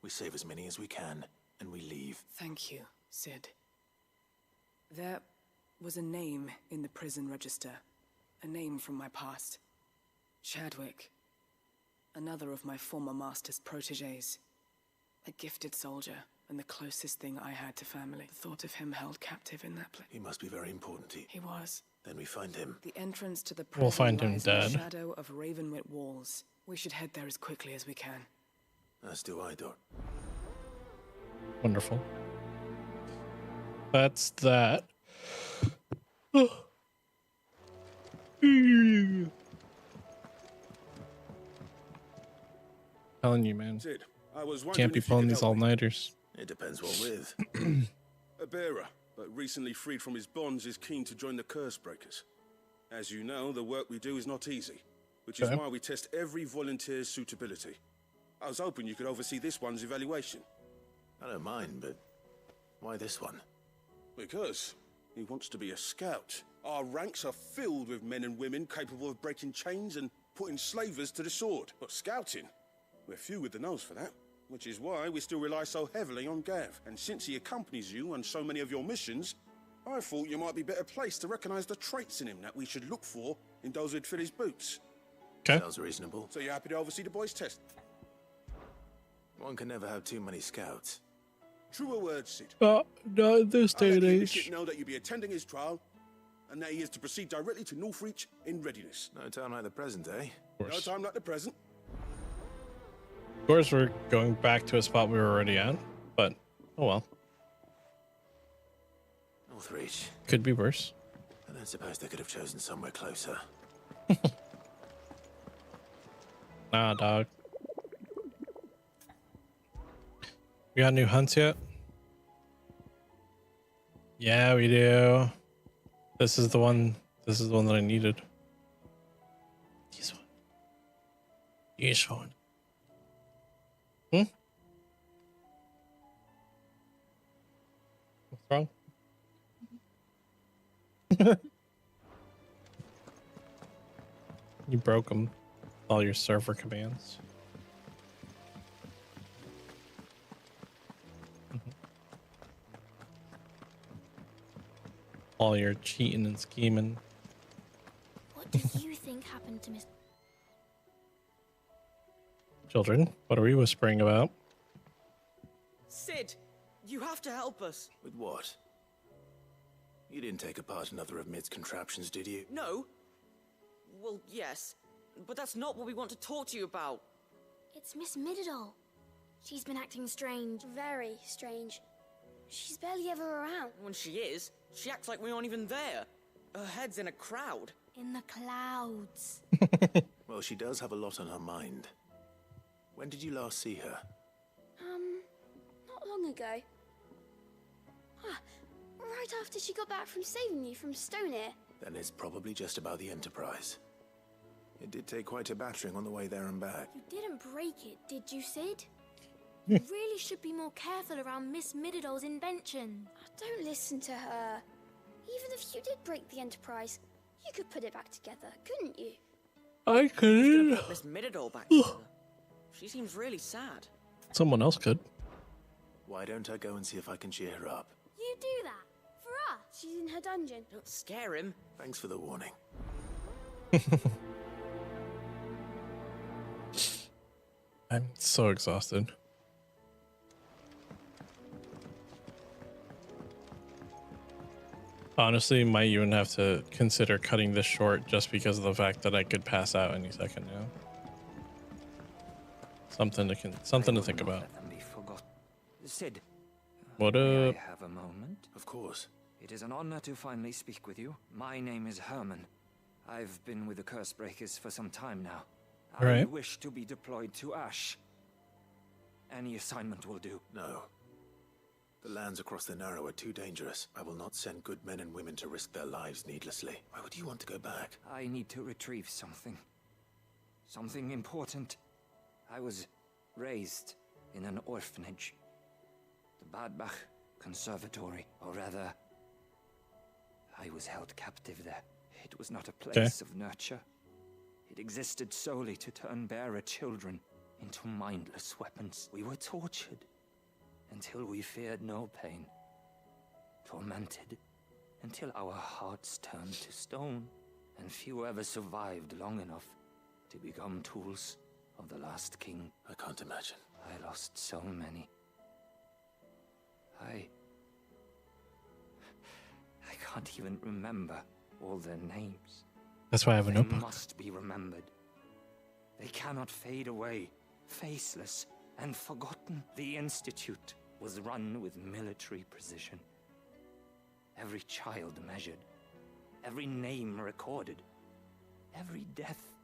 We save as many as we can, and we leave. Thank you, Sid. There was a name in the prison register. A name from my past. Chadwick. Another of my former master's protégés. A gifted soldier, and the closest thing I had to family. The thought of him held captive in that place. He must be very important to you. He was. Then we find him. The entrance to the prison We'll find him lies in the dead. shadow of Ravenwit walls. We should head there as quickly as we can. As do I, Dor. Wonderful. That's that. Telling you, man. Sid, I was Can't be pulling these all-nighters. It depends what with. A bearer, but recently freed from his bonds, is keen to join the Cursebreakers. As you know, the work we do is not easy, which is why we test every volunteer's suitability. I was hoping you could oversee this one's evaluation. I don't mind, but why this one? Because he wants to be a scout. Our ranks are filled with men and women capable of breaking chains and putting slavers to the sword. But scouting, we're few with the nose for that, which is why we still rely so heavily on Gav. And since he accompanies you on so many of your missions, I thought you might be better placed to recognize the traits in him that we should look for in those who'd fill his boots. Okay. Sounds reasonable. So you're happy to oversee the boys' test? One can never have too many scouts. Truer words, Sid. Not in this I'll day let and the age. initiate know that you'll be attending his trial, and that he is to proceed directly to Northreach in readiness. No time like the present, eh? No time like the present. Of course, we're going back to a spot we were already at, but oh well. Northreach. Could be worse. I don't suppose they could have chosen somewhere closer. Nah, dog. We got new hunts yet? Yeah, we do. This is the one. This is the one that I needed. This one. This one. What's wrong? You broke them. All your server commands. All your cheating and scheming. What do you think happened to Miss... Children, what are we whispering about? Sid, you have to help us. With what? You didn't take apart another of Mid's contraptions, did you? No. Well, yes. But that's not what we want to talk to you about. It's Miss Mididol. She's been acting strange. Very strange. She's barely ever around. When she is, she acts like we aren't even there. Her head's in a crowd. In the clouds. Well, she does have a lot on her mind. When did you last see her? Not long ago. Right after she got back from saving you from Stoneir. Then it's probably just about the Enterprise. It did take quite a battering on the way there and back. You didn't break it, did you, Sid? You really should be more careful around Miss Mididol's invention. Don't listen to her. Even if you did break the Enterprise, you could put it back together, couldn't you? I could. Put Miss Mididol back together. She seems really sad. Someone else could. Why don't I go and see if I can cheer her up? You do that? For us? She's in her dungeon. Don't scare him. Thanks for the warning. I'm so exhausted. Honestly, might even have to consider cutting this short just because of the fact that I could pass out any second now. Something to think about. Sid, What may up? I have a moment? Of course. It is an honor to finally speak with you. My name is Herman. I've been with the Cursebreakers for some time now. I Right. wish to be deployed to Ash. Any assignment will do. No. The lands across the Narrow are too dangerous. I will not send good men and women to risk their lives needlessly. Why would you want to go back? I need to retrieve something. Something important. I was raised in an orphanage. The Badbach Conservatory, or rather, I was held captive there. It was not a place of nurture. It existed solely to turn bearer children into mindless weapons. We were tortured until we feared no pain. Tormented until our hearts turned to stone, and few ever survived long enough to become tools of the last king. I can't imagine. I lost so many. I can't even remember all their names. That's why I have a They notebook. must be remembered. They cannot fade away, faceless and forgotten. The Institute was run with military precision. Every child measured, every name recorded, every death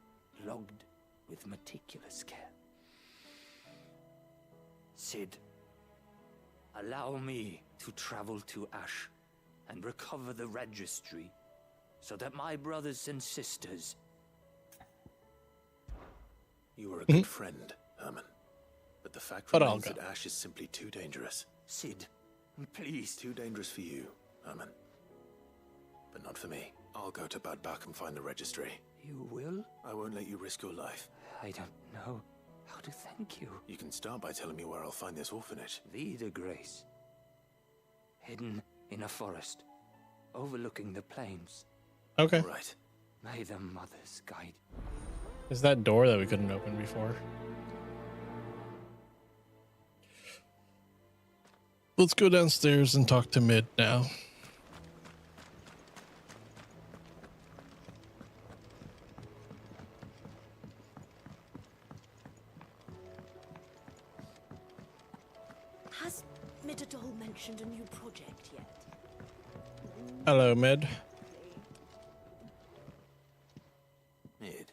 logged with meticulous care. Sid, allow me to travel to Ash and recover the registry so that my brothers and sisters... You were a good friend, Herman. But the fact But I'll remains go. that Ash is simply too dangerous. Sid, please. Too dangerous for you, Herman. But not for me. I'll go to Bad Bach and find the registry. You will? I won't let you risk your life. I don't know how to thank you. You can start by telling me where I'll find this orphanage. Vida Grace. Hidden in a forest, overlooking the plains. Okay. Right. May the mothers guide. Is that door that we couldn't open before? Let's go downstairs and talk to Mid now. Has Midadol mentioned a new project yet? Hello, Mid. Mid,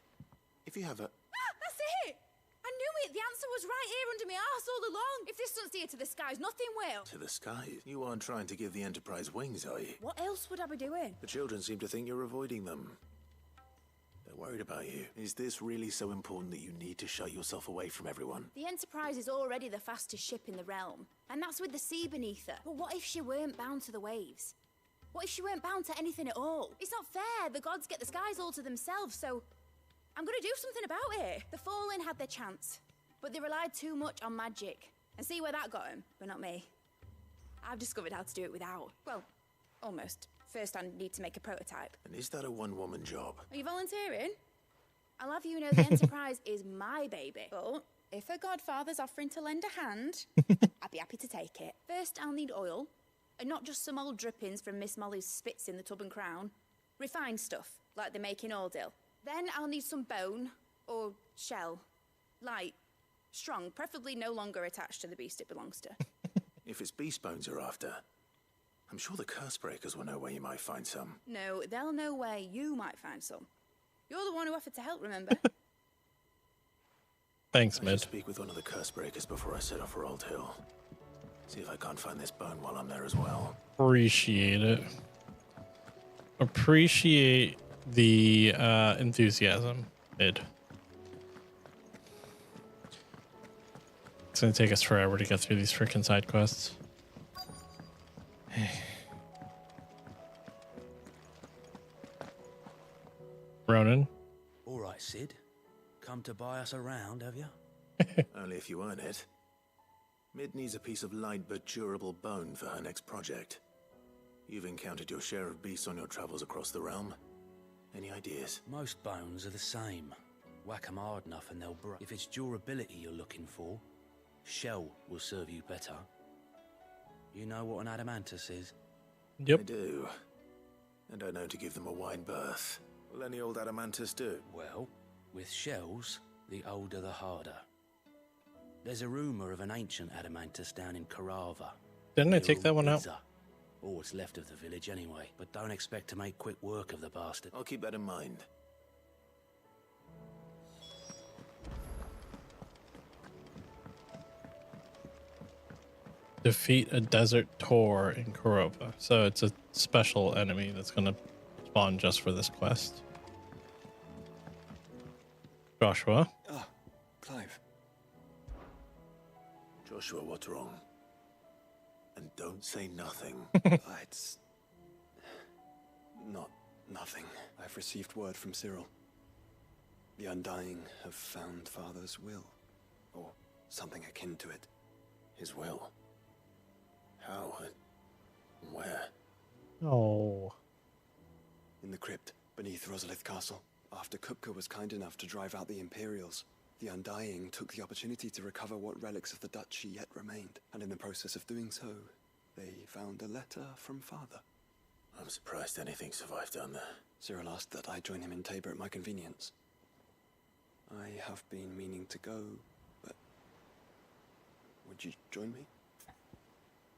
if you have a... That's it! I knew it! The answer was right here under my arse all along! If this doesn't steer to the skies, nothing will! To the skies? You aren't trying to give the Enterprise wings, are you? What else would I be doing? The children seem to think you're avoiding them. They're worried about you. Is this really so important that you need to shut yourself away from everyone? The Enterprise is already the fastest ship in the realm, and that's with the sea beneath her. But what if she weren't bound to the waves? What if she weren't bound to anything at all? It's not fair. The gods get the skies all to themselves, so I'm gonna do something about it. The Fallen had their chance, but they relied too much on magic. And see where that got them, but not me. I've discovered how to do it without. Well, almost. First, I need to make a prototype. And is that a one-woman job? Are you volunteering? I'll have you know the Enterprise is my baby. But if her godfather's offering to lend a hand, I'd be happy to take it. First, I'll need oil, and not just some old drippings from Miss Molly's spits in the Tub and Crown. Refined stuff, like they make in Ordil. Then I'll need some bone, or shell. Light, strong, preferably no longer attached to the beast it belongs to. If it's beast bones you're after, I'm sure the curse breakers will know where you might find some. No, they'll know where you might find some. You're the one who offered to help, remember? Thanks, I Mid. should speak with one of the curse breakers before I set off for Old Hill. See if I can't find this bone while I'm there as well. Appreciate it. Appreciate the enthusiasm, Mid. It's gonna take us forever to get through these freaking side quests. Ronan? All right, Sid. Come to buy us around, have you? Only if you earn it. Mid needs a piece of light but durable bone for her next project. You've encountered your share of beasts on your travels across the realm. Any ideas? Most bones are the same. Whack 'em hard enough and they'll break. If it's durability you're looking for, shell will serve you better. You know what an adamantus is? Yep. I do. And I know to give them a wide berth. Will any old adamantus do? Well, with shells, the older the harder. There's a rumor of an ancient adamantus down in Karava. Didn't I take that one out? Or what's left of the village anyway. But don't expect to make quick work of the bastard. I'll keep that in mind. Defeat a desert Tor in Kurova. So it's a special enemy that's gonna spawn just for this quest. Joshua? Ah, Clive. Joshua, what's wrong? And don't say nothing. It's not nothing. I've received word from Cyril. The Undying have found Father's will, or something akin to it. His will? How and where? Oh. In the crypt beneath Rosalith Castle. After Kupka was kind enough to drive out the Imperials, the Undying took the opportunity to recover what relics of the duchy yet remained. And in the process of doing so, they found a letter from Father. I'm surprised anything survived down there. Cyril asked that I join him in Tabor at my convenience. I have been meaning to go, but would you join me?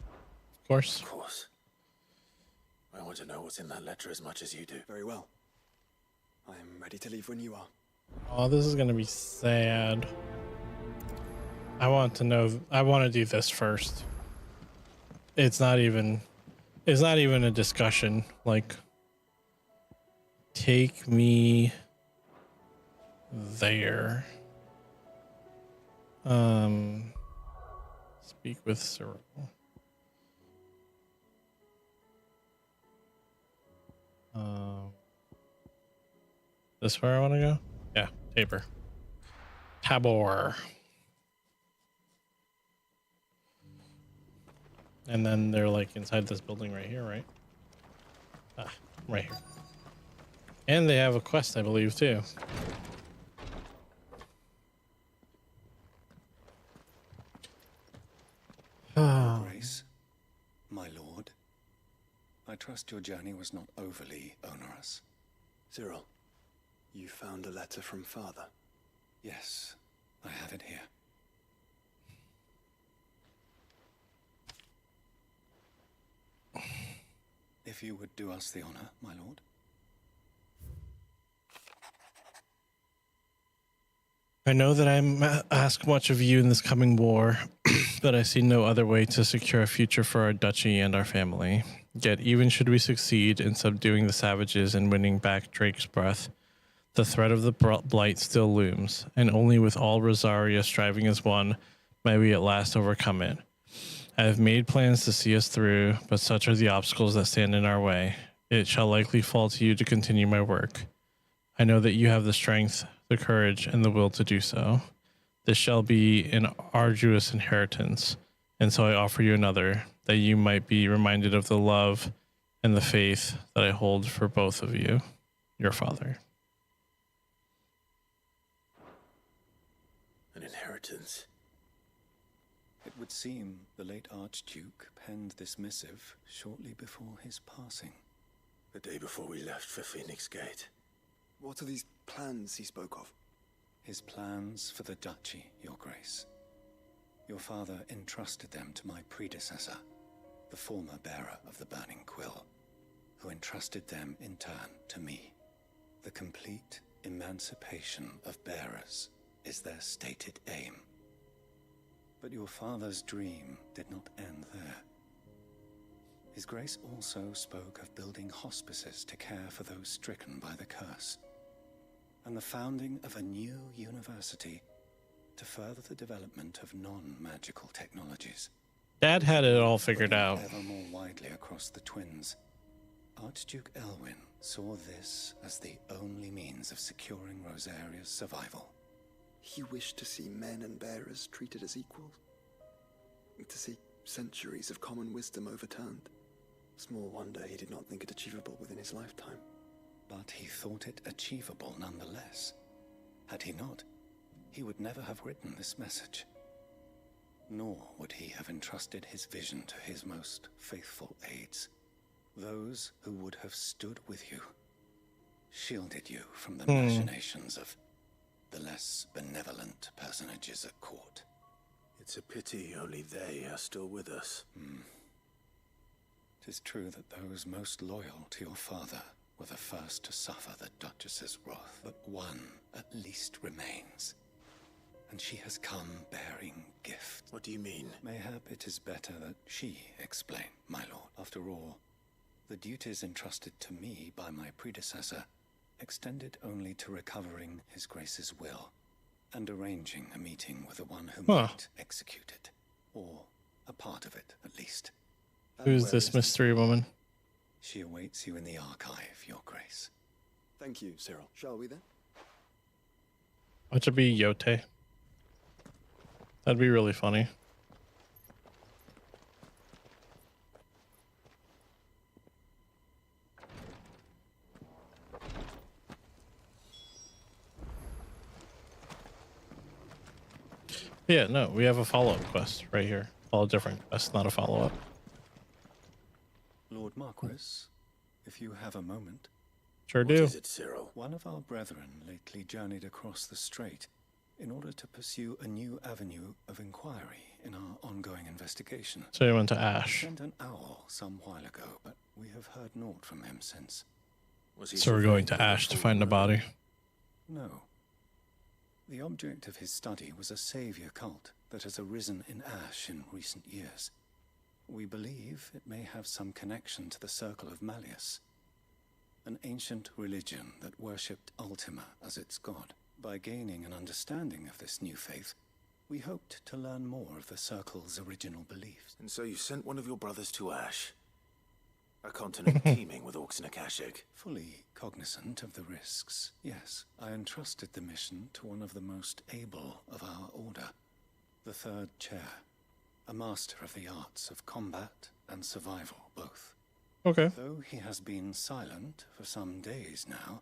Of course. Of course. I want to know what's in that letter as much as you do. Very well. I am ready to leave when you are. Oh, this is gonna be sad. I want to know. I want to do this first. It's not even a discussion. Like, take me there. Speak with Cyril. This where I want to go? Yeah, Tabor. And then they're like inside this building right here, right? Ah, right here. And they have a quest, I believe, too. Grace, I trust your journey was not overly onerous. Cyril, you found a letter from Father? Yes, I have it here. If you would do us the honor, my lord. I know that I ask much of you in this coming war, but I see no other way to secure a future for our duchy and our family. Yet even should we succeed in subduing the savages and winning back Drake's breath, the threat of the blight still looms, and only with all Rosaria striving as one may we at last overcome it. I have made plans to see us through, but such are the obstacles that stand in our way. It shall likely fall to you to continue my work. I know that you have the strength, the courage, and the will to do so. This shall be an arduous inheritance, and so I offer you another, that you might be reminded of the love and the faith that I hold for both of you, your father. An inheritance? It would seem the late Archduke penned this missive shortly before his passing. The day before we left for Phoenix Gate. What are these plans he spoke of? His plans for the duchy, your grace. Your father entrusted them to my predecessor, the former bearer of the Burning Quill, who entrusted them in turn to me. The complete emancipation of bearers is their stated aim. But your father's dream did not end there. His Grace also spoke of building hospices to care for those stricken by the curse, and the founding of a new university to further the development of non-magical technologies. Dad had it all figured out. Ever more widely across the twins, Archduke Elwyn saw this as the only means of securing Rosaria's survival. He wished to see men and bearers treated as equals. To see centuries of common wisdom overturned. Small wonder he did not think it achievable within his lifetime. But he thought it achievable nonetheless. Had he not, he would never have written this message. Nor would he have entrusted his vision to his most faithful aides, those who would have stood with you, shielded you from the machinations of the less benevolent personages at court. It's a pity only they are still with us. 'Tis true that those most loyal to your father were the first to suffer the Duchess's wrath, but one at least remains. And she has come bearing gift. What do you mean? Mayhap it is better that she explain, my lord. After all, the duties entrusted to me by my predecessor extended only to recovering His Grace's will and arranging a meeting with the one who might execute it, or a part of it at least. Who's this mystery woman? She awaits you in the archive, your grace. Thank you, Cyril. Shall we then? Watch it be Yote. That'd be really funny. Yeah, no, we have a follow-up quest right here. All a different quest, not a follow-up. Lord Marquis, if you have a moment. Sure do. What is it, Cyril? One of our brethren lately journeyed across the strait in order to pursue a new avenue of inquiry in our ongoing investigation. So he went to Ash. He sent an owl some while ago, but we have heard naught from him since. Was he So we're going to Ash to find the body. No. The object of his study was a savior cult that has arisen in Ash in recent years. We believe it may have some connection to the Circle of Malleus, an ancient religion that worshipped Ultima as its god. By gaining an understanding of this new faith, we hoped to learn more of the Circle's original beliefs. And so you sent one of your brothers to Ash? A continent teeming with orcs and Akashic? Fully cognizant of the risks, yes. I entrusted the mission to one of the most able of our order, the Third Chair, a master of the arts of combat and survival both. Okay. Though he has been silent for some days now,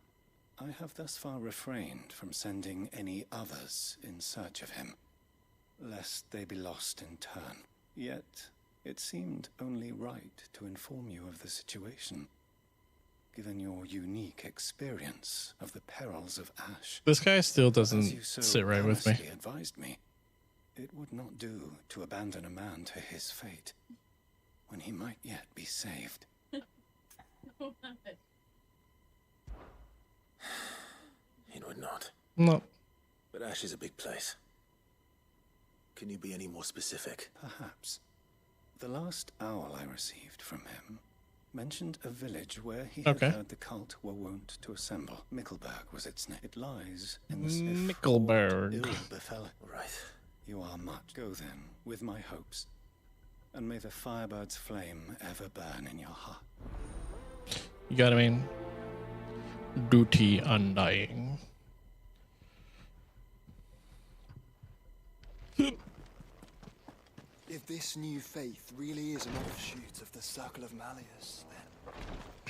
I have thus far refrained from sending any others in search of him, lest they be lost in turn. Yet, It seemed only right to inform you of the situation, given your unique experience of the perils of Ash. This guy still As doesn't you so sit right with me. earnestly advised me, it would not do to abandon a man to his fate when he might yet be saved. It would not. No. But Ash is a big place. Can you be any more specific? Perhaps. The last owl I received from him mentioned a village where he had heard the cult were wont to assemble. Mickleburg was its name. It lies in the Mickleburg. Ill befell it. Right. You are much. Go then, with my hopes, and may the firebird's flame ever burn in your heart. You got me. Duty undying. If this new faith really is an offshoot of the Circle of Malleus, then...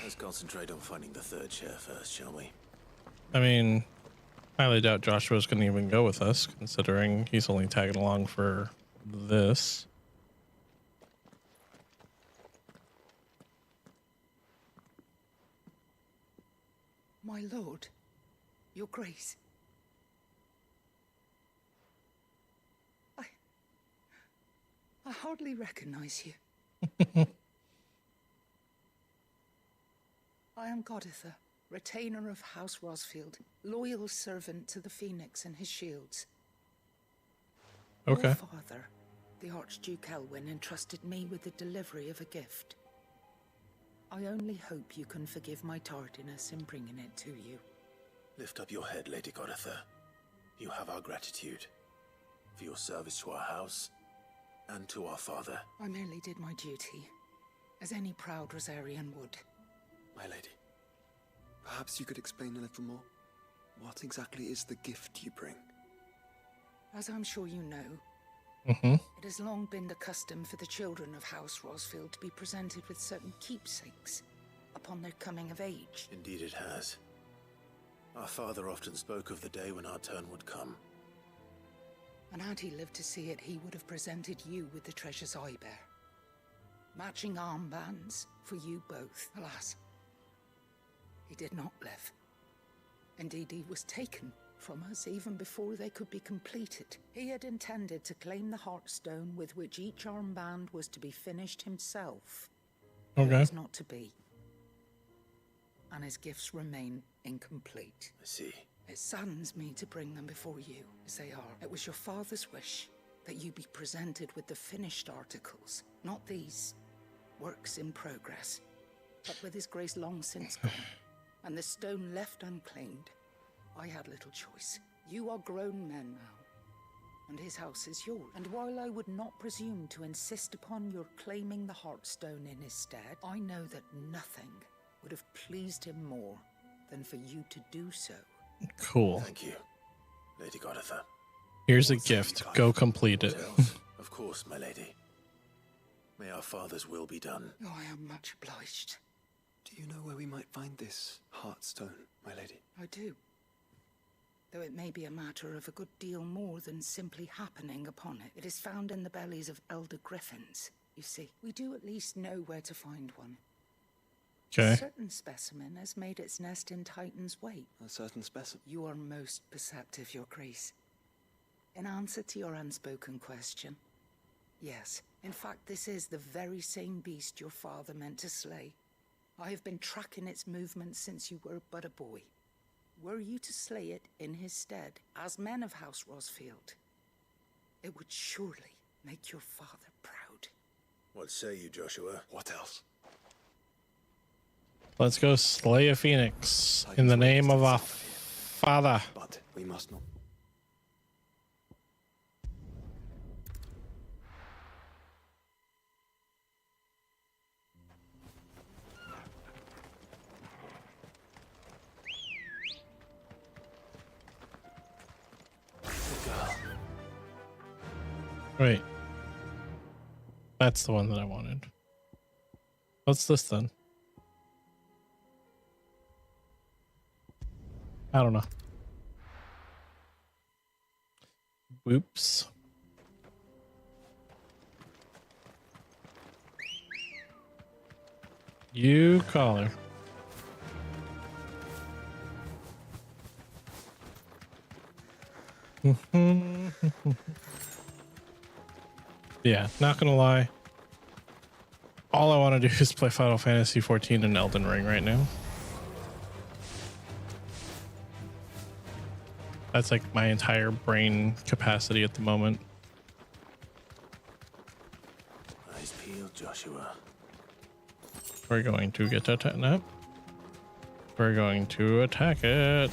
Let's concentrate on finding the third chair first, shall we? I mean, I highly doubt Joshua's going to even go with us, considering he's only tagging along for this. My lord, your grace. I hardly recognize you. I am Goditha, retainer of House Rosfield, loyal servant to the Phoenix and his shields. Okay. Your father, the Archduke Elwyn, entrusted me with the delivery of a gift. I only hope you can forgive my tardiness in bringing it to you. Lift up your head, Lady Goditha. You have our gratitude for your service to our house and to our father. I merely did my duty, as any proud Rosarian would. My lady, perhaps you could explain a little more? What exactly is the gift you bring? As I'm sure you know, it has long been the custom for the children of House Rosfield to be presented with certain keepsakes upon their coming of age. Indeed it has. Our father often spoke of the day when our turn would come. And had he lived to see it, he would have presented you with the treasures I bear. Matching armbands for you both. Alas, he did not live. Indeed, he was taken from us even before they could be completed. He had intended to claim the Heartstone with which each armband was to be finished himself. Okay. It was not to be. And his gifts remain incomplete. I see. It saddens me to bring them before you, as they are. It was your father's wish that you be presented with the finished articles, not these works in progress, but with his grace long since gone, and the stone left unclaimed. I had little choice. You are grown men now, and his house is yours. And while I would not presume to insist upon your claiming the Heartstone in his stead, I know that nothing would have pleased him more than for you to do so. Cool. Thank you, Lady Goditha. Here's a gift. Go complete it. Of course, my lady. May our father's will be done. Oh, I am much obliged. Do you know where we might find this Heartstone, my lady? I do. Though it may be a matter of a good deal more than simply happening upon it. It is found in the bellies of elder griffins, you see. We do at least know where to find one. Okay. A certain specimen has made its nest in Titan's Weight. A certain specimen? You are most perceptive, Your Grace. In answer to your unspoken question, yes. In fact, this is the very same beast your father meant to slay. I have been tracking its movements since you were but a boy. Were you to slay it in his stead, as men of House Rosfield, it would surely make your father proud. What say you, Joshua? What else? Let's go slay a phoenix in the name of our father. But we must not. Wait. That's the one that I wanted. What's this then? I don't know. Whoops. You call her. Yeah, not gonna lie. All I want to do is play Final Fantasy XIV and Elden Ring right now. That's like my entire brain capacity at the moment. Eyes peeled, Joshua. We're going to get to attack that. We're going to attack it.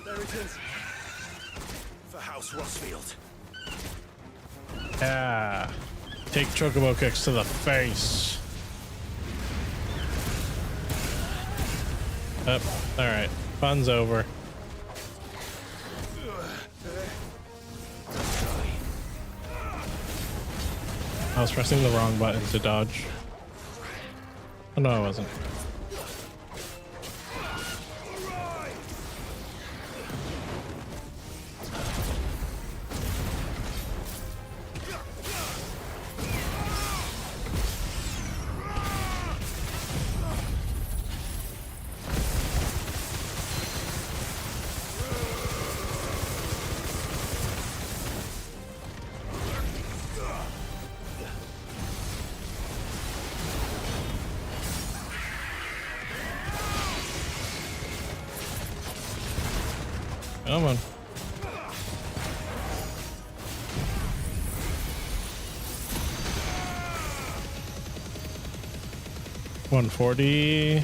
There it is. For House Rossfield. Yeah. Take chocobo kicks to the face. Up. All right. Fun's over. I was pressing the wrong button to dodge. Oh, no, I wasn't. Come on. $140.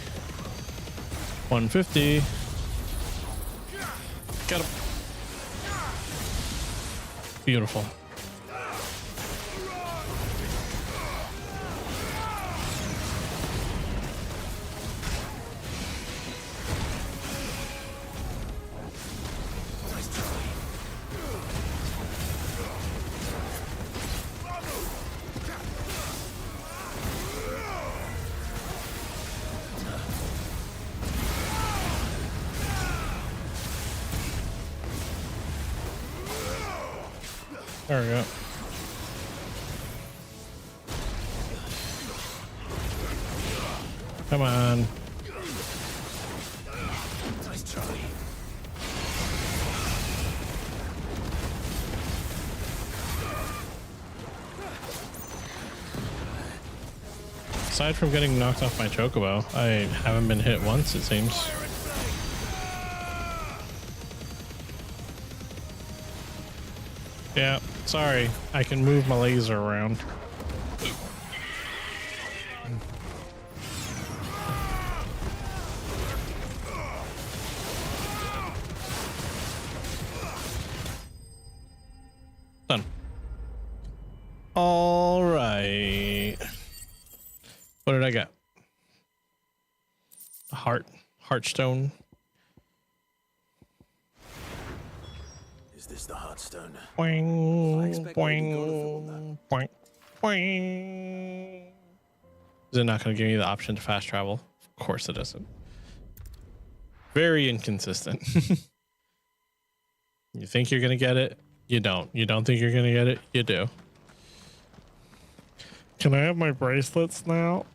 $150. Got him. Beautiful. There we go. Come on. Nice try. Aside from getting knocked off my chocobo, I haven't been hit once, it seems. Yeah, sorry. I can move my laser around. Done. All right. What did I get? A heartstone. Is this the Heartstone? Boing, boing, boing, boing. Is it not going to give me the option to fast travel? Of course it isn't. Very inconsistent. You think you're going to get it? You don't. You don't think you're going to get it? You do. Can I have my bracelets now?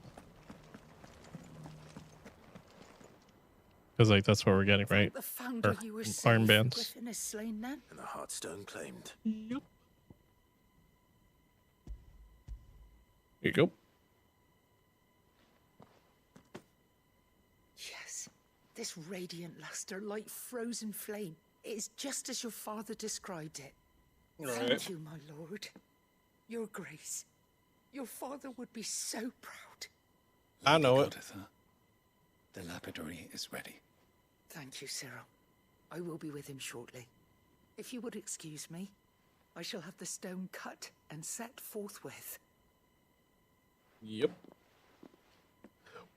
Because like that's what we're getting, right? The founder Or you were armbands. Griffin is slain then? And the Heartstone claimed. Yep. Here you go. Yes. This radiant luster like frozen flame. It is just as your father described it. Thank you, my lord. Your grace. Your father would be so proud. I know it. The lapidary is ready. Thank you, Cyril. I will be with him shortly. If you would excuse me, I shall have the stone cut and set forthwith. Yep.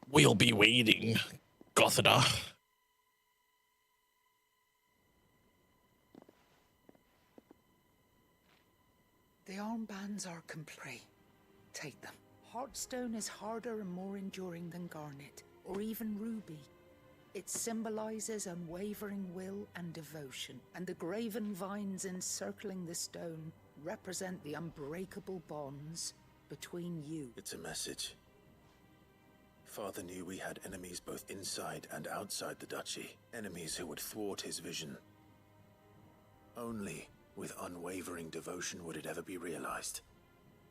We'll be waiting, Gothida. The armbands are complete. Take them. Heartstone is harder and more enduring than garnet, or even ruby. It symbolizes unwavering will and devotion, and the graven vines encircling the stone represent the unbreakable bonds between you. It's a message. Father knew we had enemies both inside and outside the duchy. Enemies who would thwart his vision. Only with unwavering devotion would it ever be realized.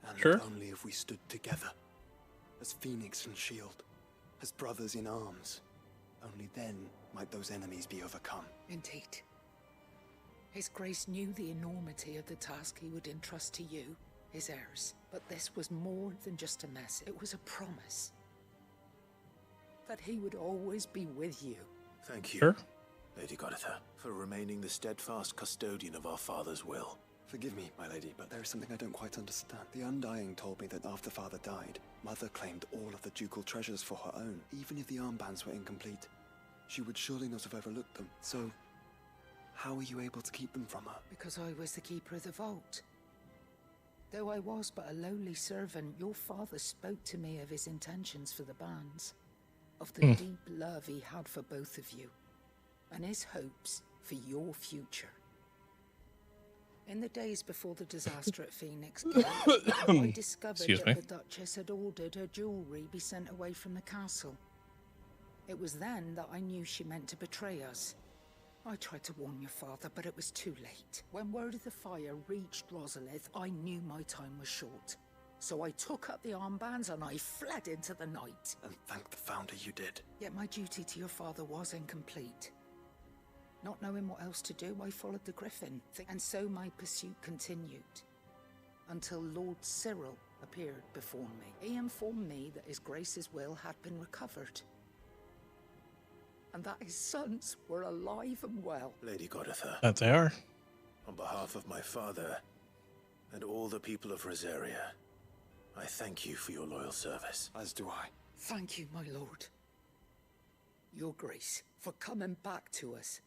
And Sure. only if we stood together, as Phoenix and Shield, as brothers in arms. Only then might those enemies be overcome. Indeed. His Grace knew the enormity of the task he would entrust to you, his heirs. But this was more than just a message. It was a promise. That he would always be with you. Thank you, Sure. Lady Goditha, for remaining the steadfast custodian of our father's will. Forgive me, my lady, but there is something I don't quite understand. The Undying told me that after Father died, Mother claimed all of the ducal treasures for her own. Even if the armbands were incomplete, she would surely not have overlooked them. So, how were you able to keep them from her? Because I was the keeper of the vault. Though I was but a lowly servant, your father spoke to me of his intentions for the bands, of the deep love he had for both of you, and his hopes for your future. In the days before the disaster at Phoenix Gate, I discovered that the Duchess had ordered her jewelry be sent away from the castle. It was then that I knew she meant to betray us. I tried to warn your father, but it was too late. When word of the fire reached Rosalith, I knew my time was short. So I took up the armbands and I fled into the night. And thank the Founder you did. Yet my duty to your father was incomplete. Not knowing what else to do, I followed the Griffin, and so my pursuit continued. Until Lord Cyril appeared before me. He informed me that his Grace's will had been recovered. And that his sons were alive and well. Lady Goditha. That they are. On behalf of my father and all the people of Rosaria, I thank you for your loyal service. As do I. Thank you, my lord. Your Grace, for coming back to us.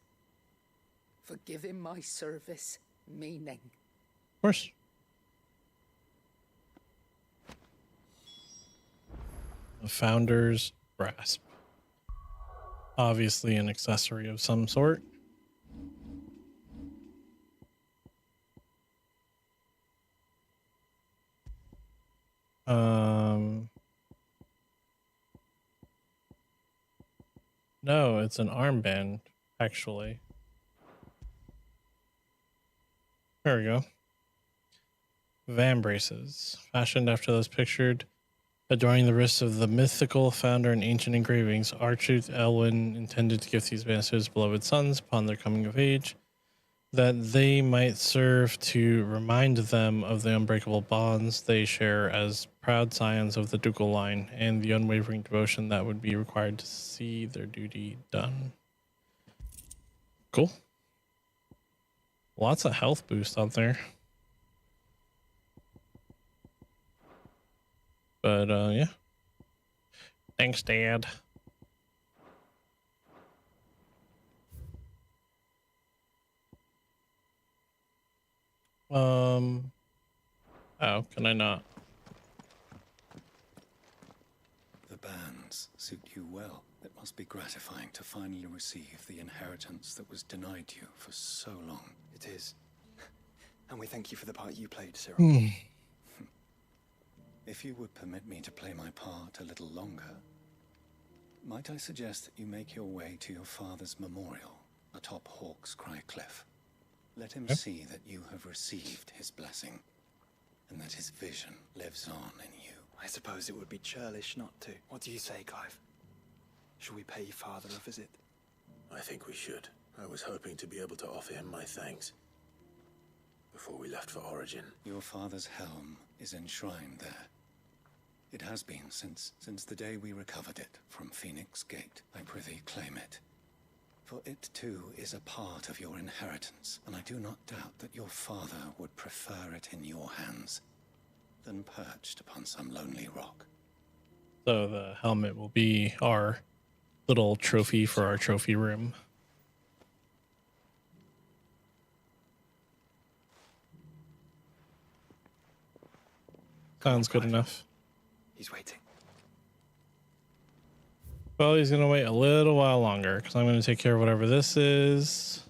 For giving my service meaning. Of course. The Founder's Grasp. Obviously an accessory of some sort. No, it's an armband, actually. There we go. Van braces, fashioned after those pictured, adorning the wrists of the mythical founder in ancient engravings. Archduke Elwyn intended to give these bands to his beloved sons upon their coming of age, that they might serve to remind them of the unbreakable bonds they share as proud scions of the ducal line, and the unwavering devotion that would be required to see their duty done. Cool. Lots of health boost out there. But, yeah. Thanks, Dad. Oh, can I not? The bands suit you well. It must be gratifying to finally receive the inheritance that was denied you for so long. It is. And we thank you for the part you played, Cyril. If you would permit me to play my part a little longer, might I suggest that you make your way to your father's memorial atop Hawk's Cry Cliff? Let him see that you have received his blessing, and that his vision lives on in you. I suppose it would be churlish not to. What do you say, Clive? Shall we pay father a visit? I think we should. I was hoping to be able to offer him my thanks before we left for Origin. Your father's helm is enshrined there. It has been since the day we recovered it from Phoenix Gate. I prithee claim it. For it too is a part of your inheritance, and I do not doubt that your father would prefer it in your hands than perched upon some lonely rock. So the helmet will be our little trophy for our trophy room. Sounds good enough. He's waiting. Well, he's going to wait a little while longer because I'm going to take care of whatever this is.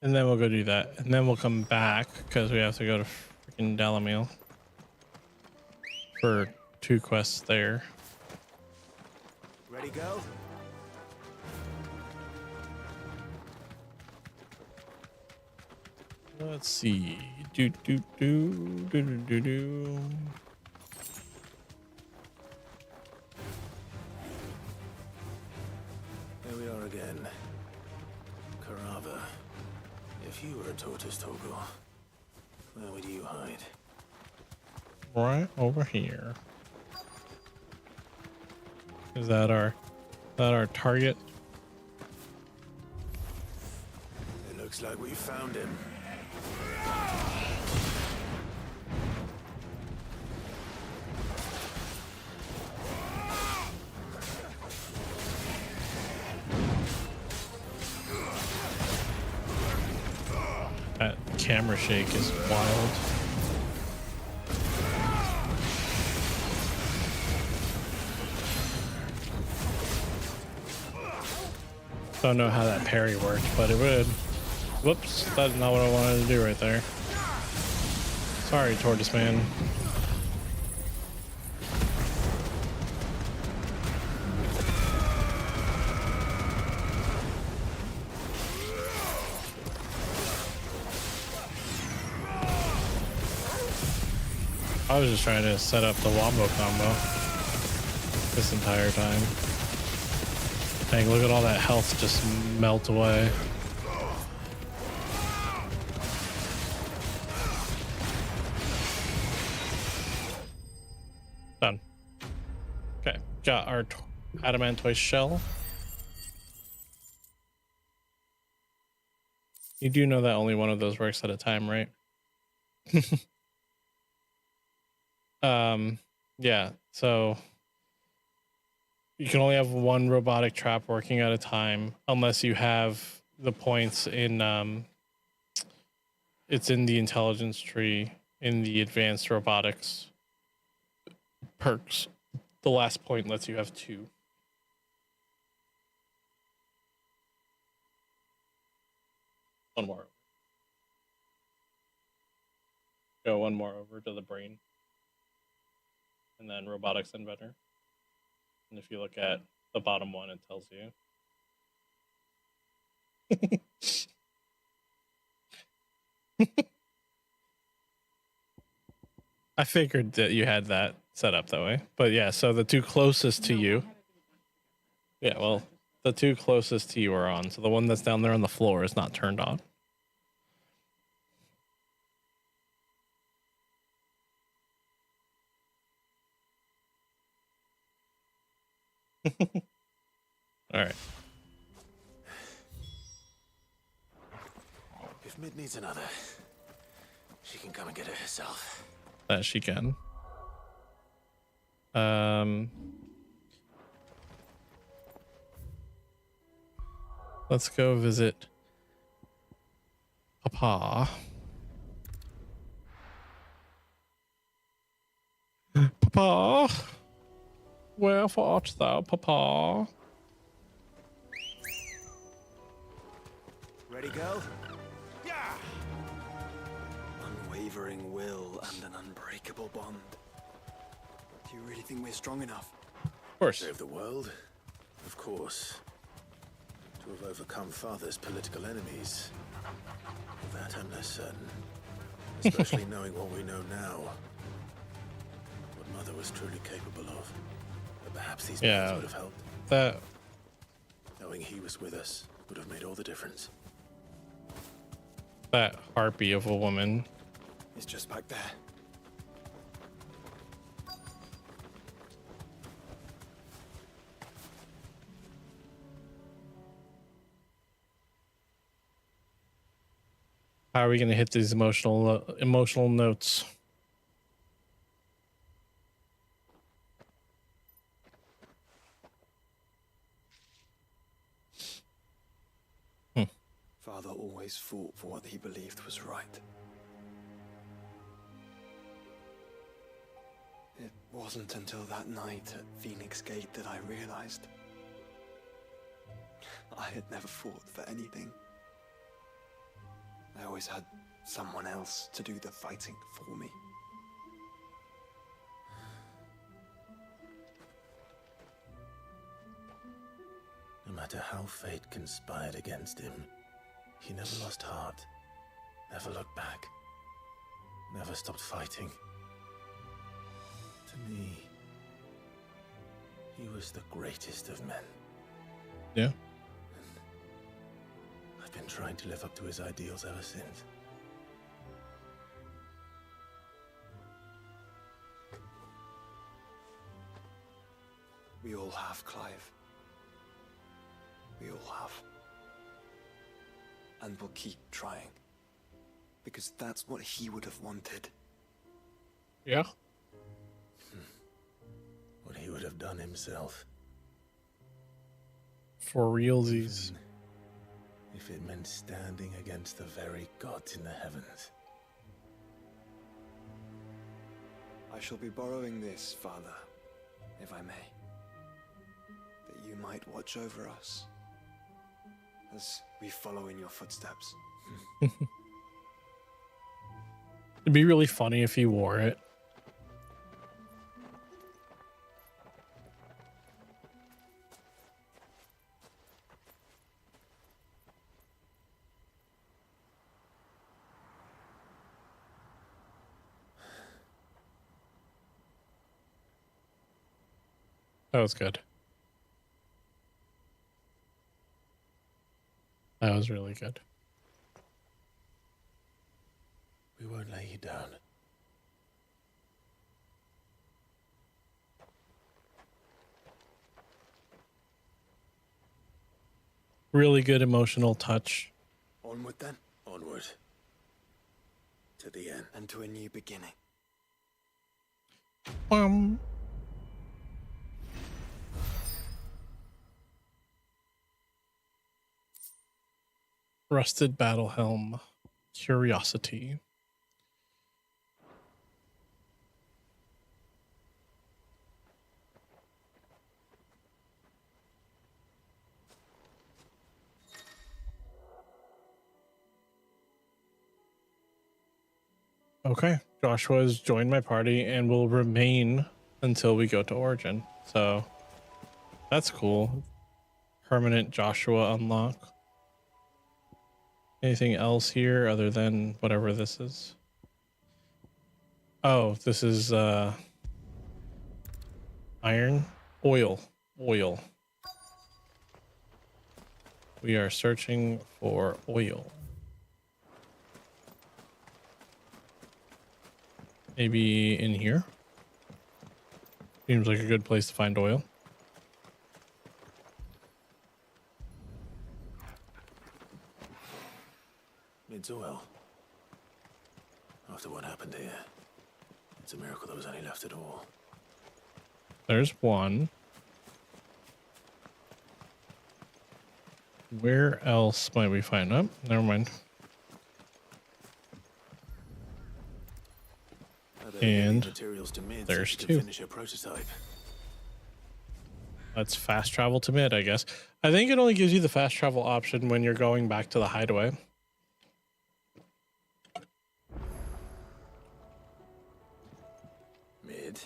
And then we'll go do that. And then we'll come back because we have to go to freaking Dalamil for 2 quests there. Ready, go? Let's see. Do. Here we are again. Karava. If you were a tortoise, Togo, where would you hide? Right over here. Is that our target? It looks like we found him. That camera shake is wild. Don't know how that parry worked, but it would. Whoops, that's not what I wanted to do right there. Sorry, Tortoise Man. I was just trying to set up the wombo combo this entire time. Dang, look at all that health just melt away. Done. Okay, got our adamantoise shell. You do know that only one of those works at a time, right? Yeah, so you can only have one robotic trap working at a time unless you have the points in it's in the intelligence tree in the advanced robotics perks. The last point lets you have 2. One more. Go one more over to the brain. And then robotics inventor. And if you look at the bottom one, it tells you. I figured that you had that set up that way. But yeah, so the 2 closest to you. Yeah, well, the 2 closest to you are on. So the one that's down there on the floor is not turned on. All right. If Mid needs another, she can come and get it herself. That she can. Let's go visit Papa. Papa, wherefore art thou, Papa? Ready, go? Yeah! Unwavering will and an unbreakable bond. Do you really think we're strong enough? Of course. Save the world? Of course. To have overcome Father's political enemies. That I'm less certain. Especially knowing what we know now. What Mother was truly capable of. But perhaps these plans would have helped. That... Knowing he was with us would have made all the difference. That harpy of a woman. It's just back there. How are we going to hit these emotional notes? Father always fought for what he believed was right. It wasn't until that night at Phoenix Gate that I realized I had never fought for anything. I always had someone else to do the fighting for me. No matter how fate conspired against him, he never lost heart, never looked back, never stopped fighting. To me, he was the greatest of men. Yeah. I've been trying to live up to his ideals ever since. We all have, Clive. We all have. And we'll keep trying. Because that's what he would have wanted. Yeah. What he would have done himself. For realsies. If it meant standing against the very gods in the heavens. I shall be borrowing this, Father, if I may. That you might watch over us as we follow in your footsteps. It'd be really funny if he wore it. That was good. That was really good. We won't lay you down. Really good emotional touch. Onward then. Onward. To the end. And to a new beginning. Rusted battle helm. Curiosity. Okay, Joshua has joined my party and will remain until we go to Origin. So that's cool. Permanent Joshua unlock. Anything else here other than whatever this is? Oh, this is iron, oil. We are searching for oil. Maybe in here? Seems like a good place to find oil. Needs oil. After what happened here, it's a miracle there was any left at all. There's one. Where else might we find? Oh, never mind. And materials to mid there's so you can two. Finish your prototype. Let's fast travel to mid, I guess. I think it only gives you the fast travel option when you're going back to the hideaway. Mid.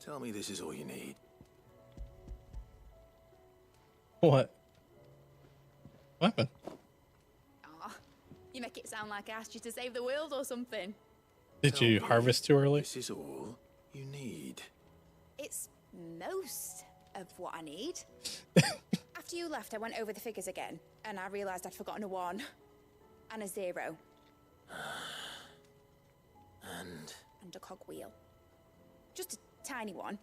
Tell me this is all you need. What? What happened? Aw, you make it sound like I asked you to save the world or something. Did you harvest too early? This is all you need. It's most of what I need. After you left, I went over the figures again, and I realised I'd forgotten a 1 and a 0. And a cogwheel. Just a tiny one.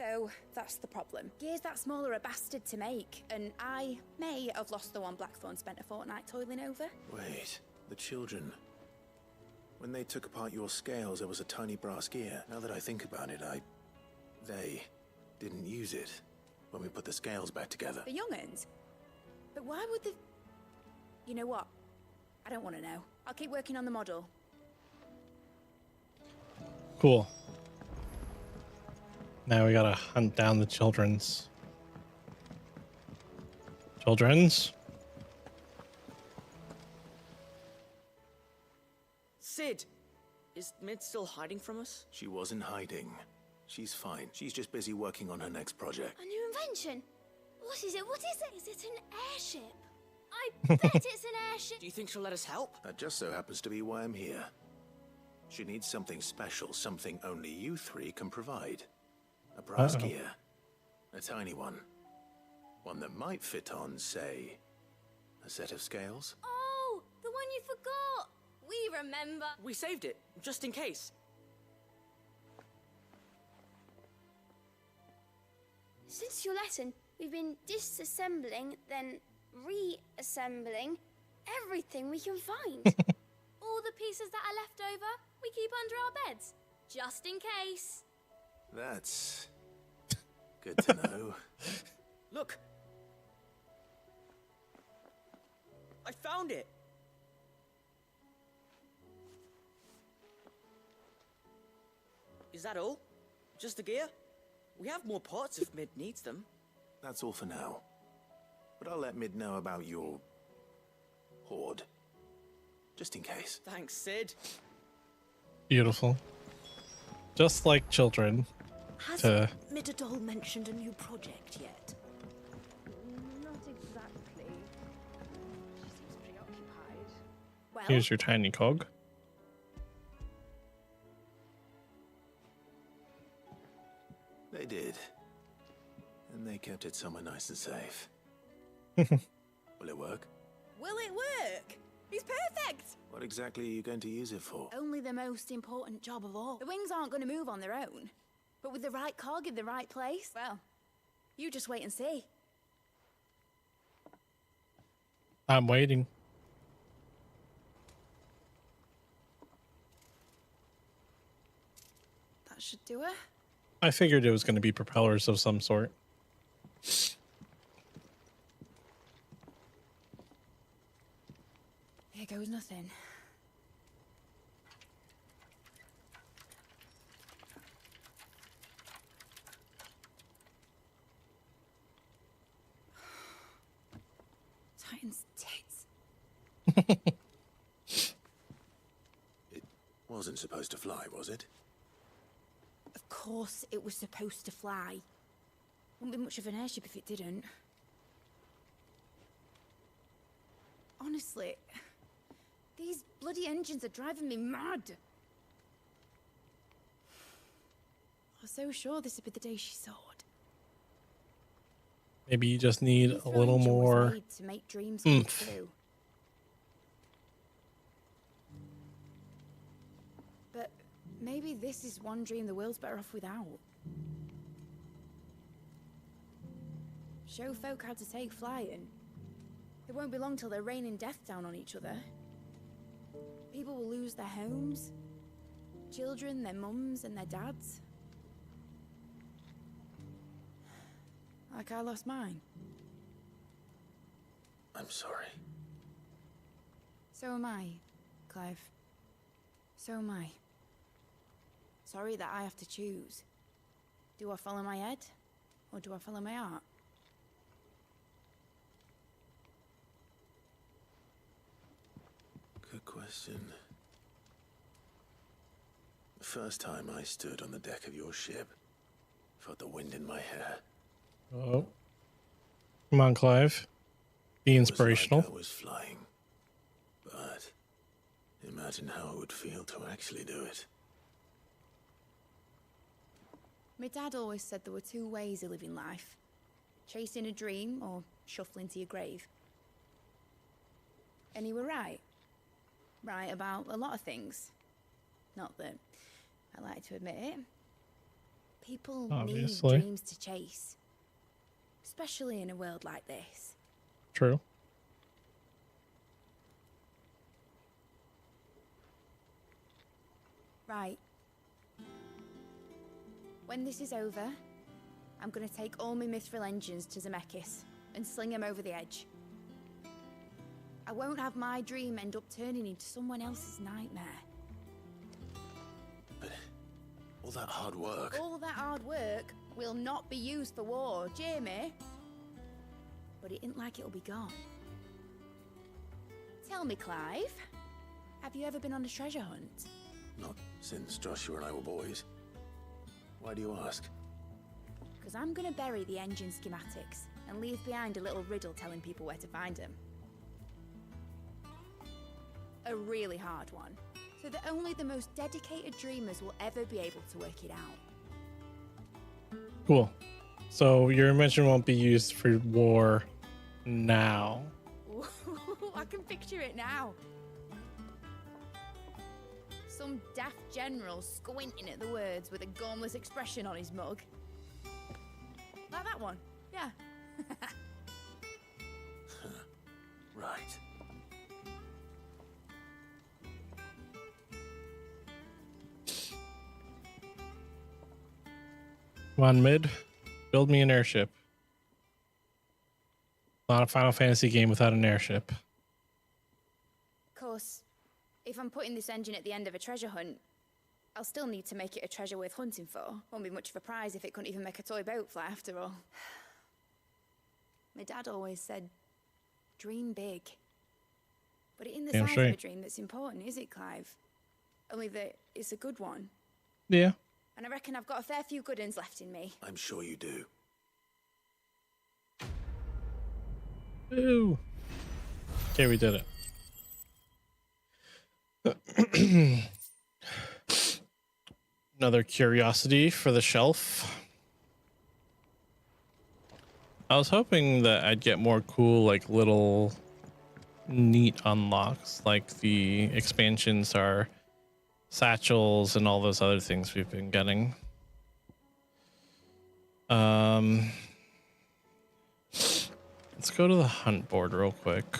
Though, that's the problem. Gears that small are a bastard to make, and I may have lost the one Blackthorn spent a fortnight toiling over. Wait, the children. When they took apart your scales, there was a tiny brass gear. Now that I think about it, they didn't use it when we put the scales back together. The young'uns? But why would the... You know what? I don't want to know. I'll keep working on the model. Cool. Now we gotta hunt down the children's. Sid! Is Mid still hiding from us? She wasn't hiding. She's fine. She's just busy working on her next project. A new invention? What is it? What is it? Is it an airship? I bet it's an airship. Do you think she'll let us help? That just so happens to be why I'm here. She needs something special, something only you three can provide. A brass gear. A tiny one. One that might fit on, say, a set of scales. Oh, the one you forgot. We remember. We saved it, just in case. Since your lesson, we've been disassembling, then reassembling everything we can find. All the pieces that are left over, we keep under our beds, just in case. That's good to know. Look! I found it! Is that all? Just the gear? We have more parts if Mid needs them. That's all for now. But I'll let Mid know about your hoard. Just in case. Thanks, Sid. Beautiful. Just like children. Has Mid at all mentioned a new project yet? Not exactly. She seems preoccupied. Well, Here's your tiny cog. They did. And they kept it somewhere nice and safe. Will it work? will it work? He's perfect! What exactly are you going to use it for? Only the most important job of all. The wings aren't going to move on their own. But with the right cog in the right place, well, you just wait and see. I'm waiting. That should do it. I figured it was going to be propellers of some sort. Here goes nothing. Titan's tits. It wasn't supposed to fly, was it? Of course it was supposed to fly. Wouldn't be much of an airship if it didn't. Honestly, these bloody engines are driving me mad. I was so sure this would be the day she soared. Maybe you just need a little Angel was more made to make dreams come oomph. true. But maybe this is one dream the world's better off without. Show folk how to take flying. It won't be long till they're raining death down on each other. People will lose their homes, children, their mums and their dads. Like I lost mine. I'm sorry. So am I, Clive. So am I. Sorry that I have to choose. Do I follow my head, or do I follow my heart? Good question. The first time I stood on the deck of your ship, felt the wind in my hair. Oh. Come on, Clive. Be inspirational. I was flying. But imagine how it would feel to actually do it. My dad always said there were two ways of living life. Chasing a dream or shuffling to your grave. And he were right. Right about a lot of things. Not that I like to admit it. People Obviously. need dreams to chase. Especially in a world like this. True. Right. When this is over, I'm gonna take all my mithril engines to Zemeckis and sling him over the edge. I won't have my dream end up turning into someone else's nightmare. But all that hard work. All that hard work will not be used for war, Jamie. But it ain't like it'll be gone. Tell me, Clive, Have you ever been on a treasure hunt? Not since Joshua and I were boys. Why do you ask? Because I'm going to bury the engine schematics and leave behind a little riddle telling people where to find them. A really hard one, so that only the most dedicated dreamers will ever be able to work it out. Cool. So your invention won't be used for war now. I can picture it now. Some daft general squinting at the words with a gormless expression on his mug. Like that one, yeah. Right. Come on, mid. Build me an airship. Not a Final Fantasy game without an airship. Of course, if I'm putting this engine at the end of a treasure hunt, I'll still need to make it a treasure worth hunting for. Won't be much of a prize if it couldn't even make a toy boat fly after all. My dad always said, dream big. But it ain't the Damn size straight. of a dream that's important, is it, Clive? Only that it's a good one. Yeah. And I reckon I've got a fair few good uns left in me. I'm sure you do. Ooh. Okay, we did it. Another curiosity for the shelf. I was hoping that I'd get more cool, like, little neat unlocks, like the expansions are satchels and all those other things we've been getting. Let's go to the hunt board real quick.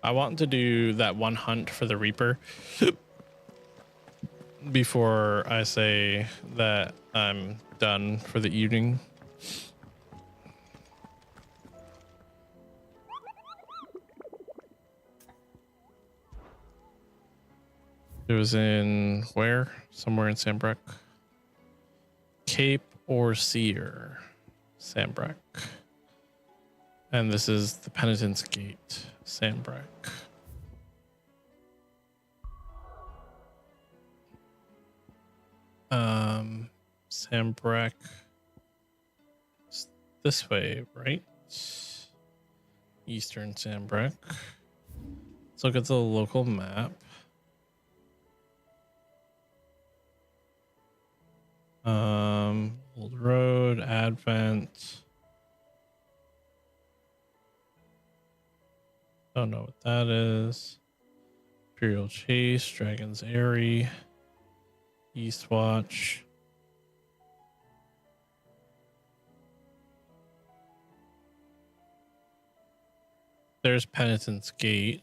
I want to do that one hunt for the Reaper before I say that I'm done for the evening. It was in where? Somewhere in Sandbreck. Cape or Seer. Sandbreck. And this is the Penitence Gate. Sandbreck. Sandbreck. It's this way, right? Eastern Sandbreck. Let's look at the local map. Old Road, Advent. Don't know what that is. Imperial Chase, Dragon's Eyrie, Eastwatch. There's Penitence Gate.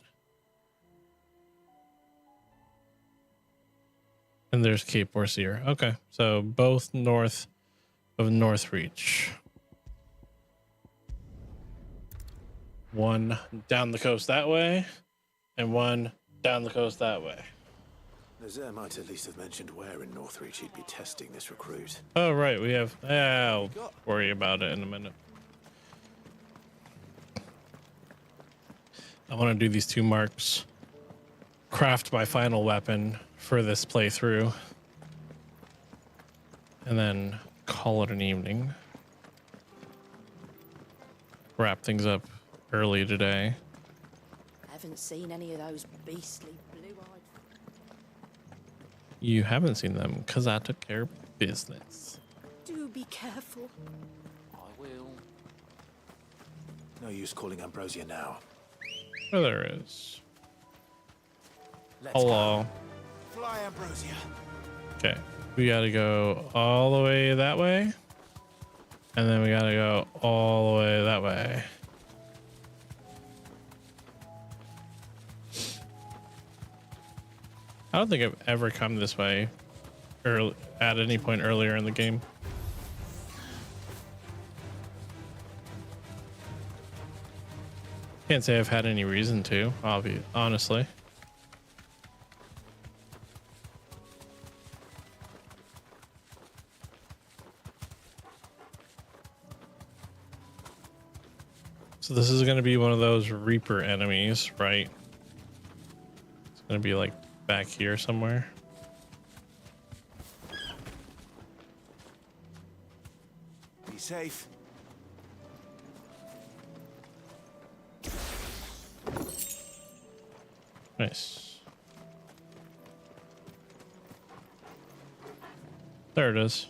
And there's Cape Orseer. Okay, so both north of Northreach. One down the coast that way, and one down the coast that way. Nazaire might at least have mentioned where in Northreach he'd be testing this recruit. Oh, right, we have... I'll worry about it in a minute. I want to do these 2 marks. Craft my final weapon for this playthrough. And then call it an evening. Wrap things up early today. Haven't seen any of those beastly blue-eyed... You haven't seen them because I took care of business. Do be careful. I will. No use calling Ambrosia now. Oh, there is. Let's Hello. Go. Fly, Ambrosia. Okay, we gotta go all the way that way. And then we gotta go all the way that way. I don't think I've ever come this way early, at any point earlier in the game. Can't say I've had any reason to, honestly. So this is going to be one of those Reaper enemies, right? gonna be like back here somewhere. Be safe. Nice. There it is.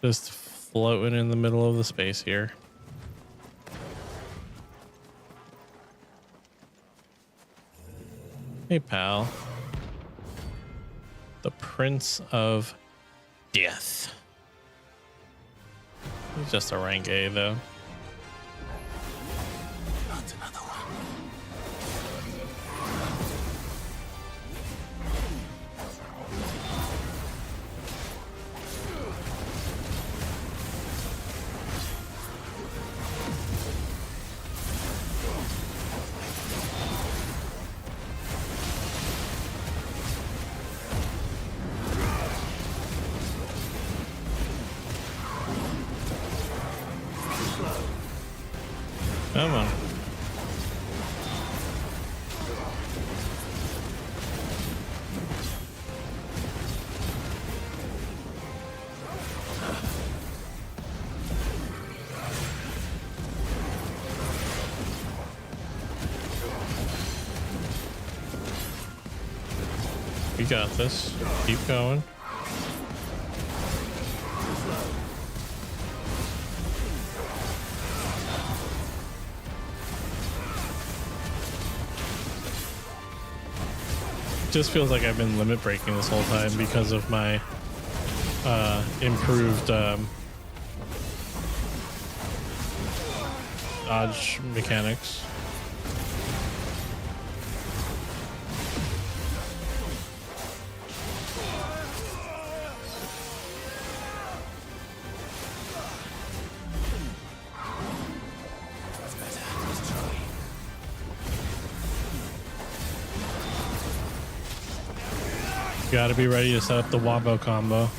Just floating in the middle of the space here. Hey, pal. The Prince of Death. He's just a rank A, though. Not another one. Come on. We got this. Keep going. Just feels like I've been limit breaking this whole time because of my improved dodge mechanics. Gotta be ready to set up the wombo combo.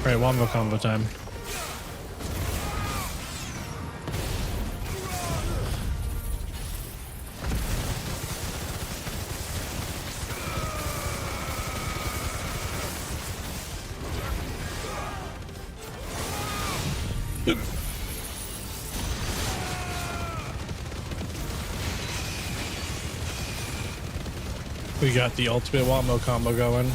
Right, wombo combo time. We got the ultimate wombo combo going.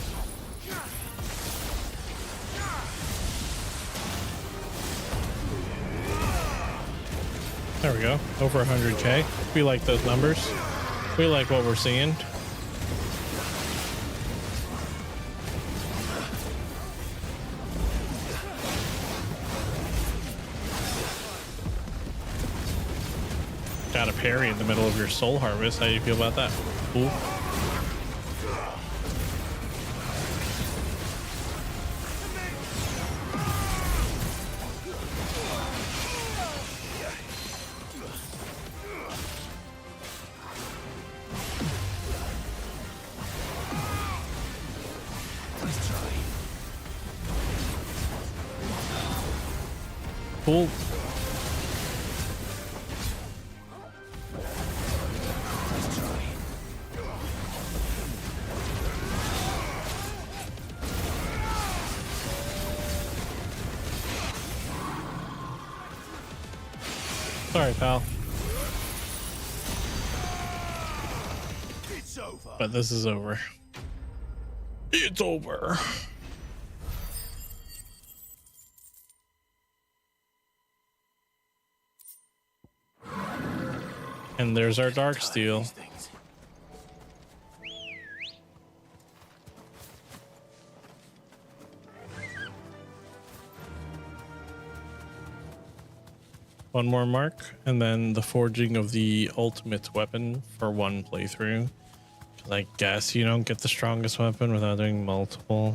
There we go. Over 100k. We like those numbers. We like what we're seeing. Got a parry in the middle of your soul harvest. How do you feel about that? Cool. Cool. Sorry, pal. It's over. But this is over. It's over. And there's our dark steel. One more mark, and then the forging of the ultimate weapon for one playthrough. 'Cause I guess you don't get the strongest weapon without doing multiple.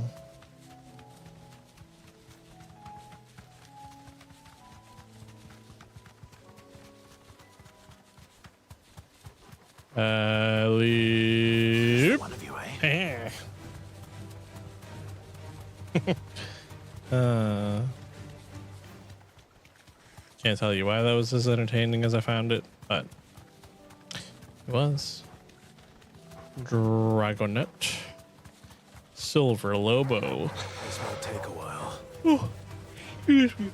Leap. One of you, eh? Can't tell you why that was as entertaining as I found it, but it was. Dragonet. Silver Lobo. This might take a while. Oh, excuse me.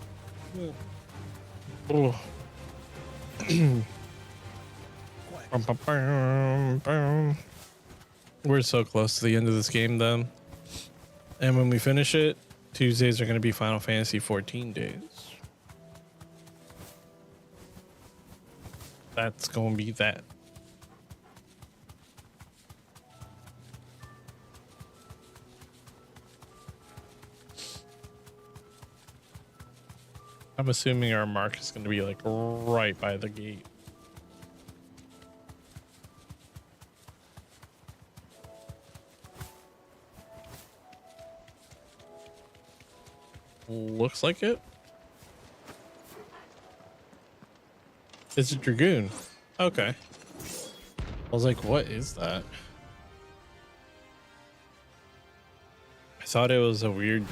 Oh. We're so close to the end of this game, though. And when we finish it, Tuesdays are going to be Final Fantasy XIV days. That's going to be that. I'm assuming our mark is going to be like right by the gate. Looks like it. It's a dragoon. Okay. I was like, what is that? I thought it was a weird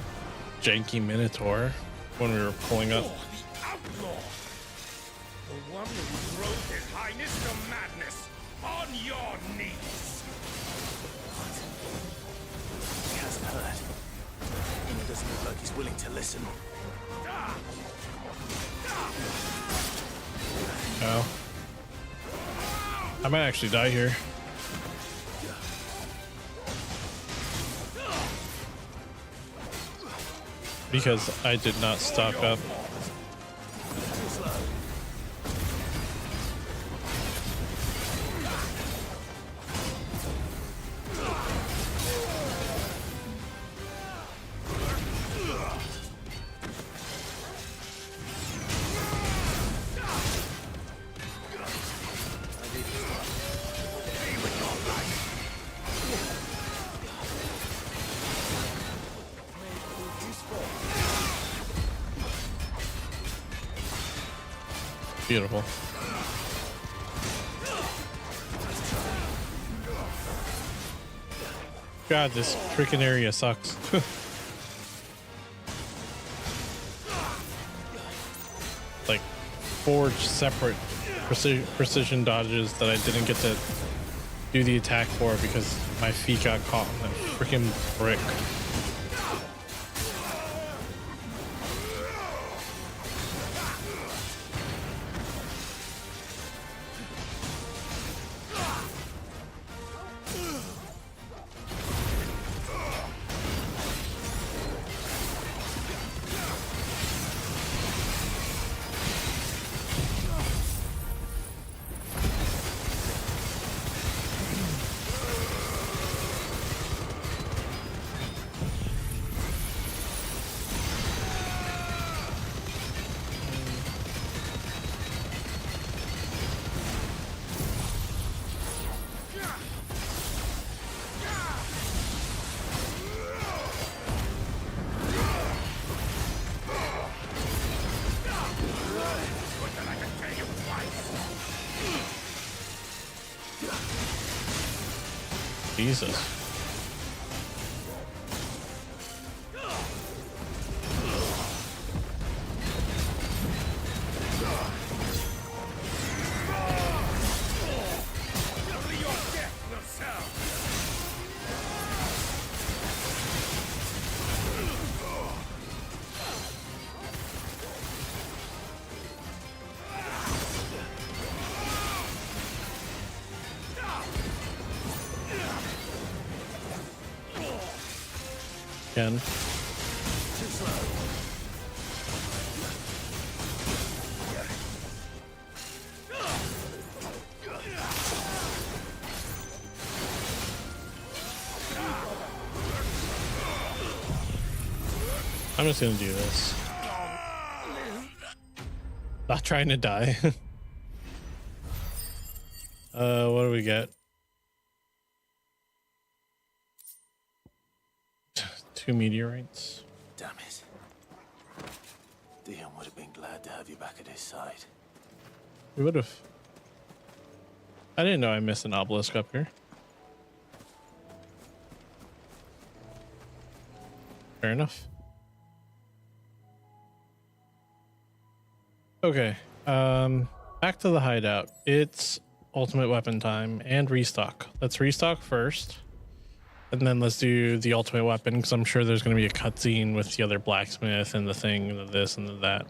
janky minotaur when we were pulling up. The outlaw! The one who drove his highness to madness! On your knees! He hasn't heard. And it doesn't look like he's willing to listen. Oh. I might actually die here. Because I did not stock up. Beautiful. God, this freaking area sucks. Like 4 separate precision dodges that I didn't get to do the attack for because my feet got caught in that freaking brick. Jesus. Again. I'm just gonna do this. Not trying to die. What do we get? 2 meteorites. Damn it. Dion would have been glad to have you back at his side. We would have. I didn't know I missed an obelisk up here. Fair enough. Okay. Back to the hideout. It's ultimate weapon time and restock. Let's restock first, and then let's do the ultimate weapon, because I'm sure there's going to be a cutscene with the other blacksmith and the thing and the this and the that.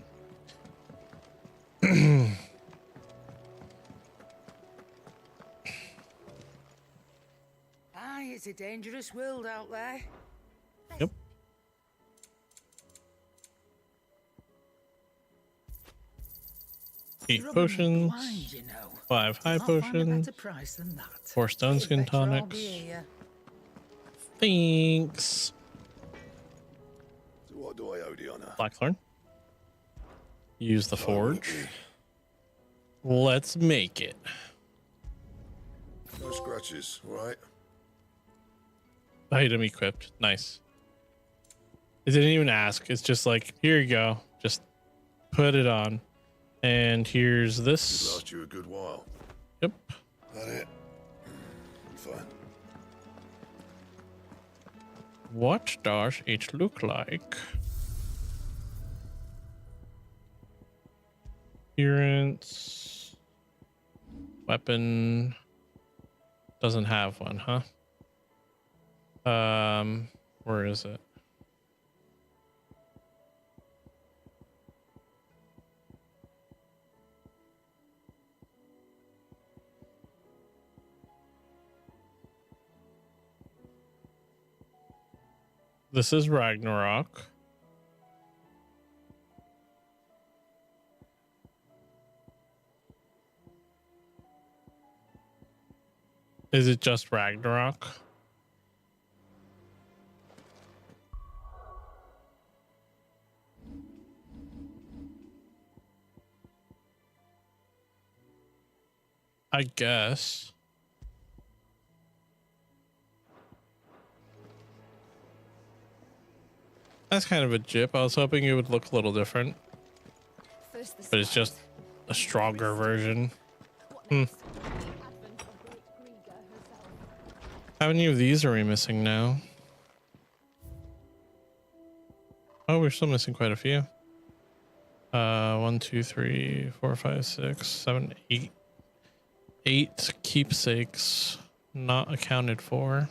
Aye, it's a dangerous world out there. Yep. 8 potions, Blind, you know. 5 high Can't find a potions, better price than that. 4 stone skin Better I'll tonics. be here. Thanks. So what do I owe the honor? Blackthorn. Use the forge. Let's make it. No scratches, right? Item equipped. Nice. It didn't even ask. It's just like, here you go. Just put it on. And here's Should this. last you a good while. Yep. That it? Fine. What does it look like? Appearance. Weapon. Doesn't have one, huh? Where is it? This is Ragnarok. Is it just Ragnarok? I guess. That's kind of a jip. I was hoping it would look a little different. But it's just a stronger version. How many of these are we missing now? Oh, we're still missing quite a few. 1, 2, 3, 4, 5, 6, 7, 8. 8 keepsakes not accounted for.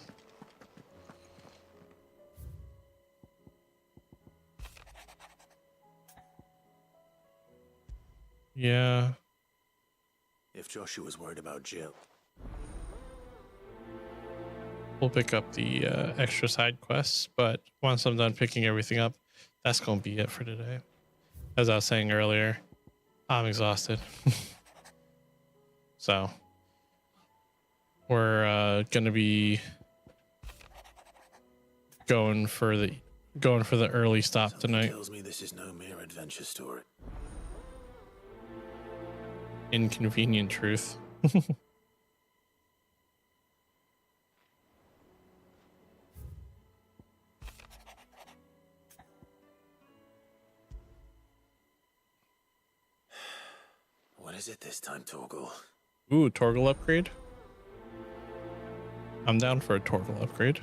Yeah. If Joshua was worried about Jill. We'll pick up the extra side quests, but once I'm done picking everything up, that's going to be it for today. As I was saying earlier, I'm exhausted. So we're going to be going for the early stop Something tonight. tells me this is no mere adventure story. Inconvenient truth. What is it this time, Torgal? Ooh, Torgal upgrade. I'm down for a Torgal upgrade.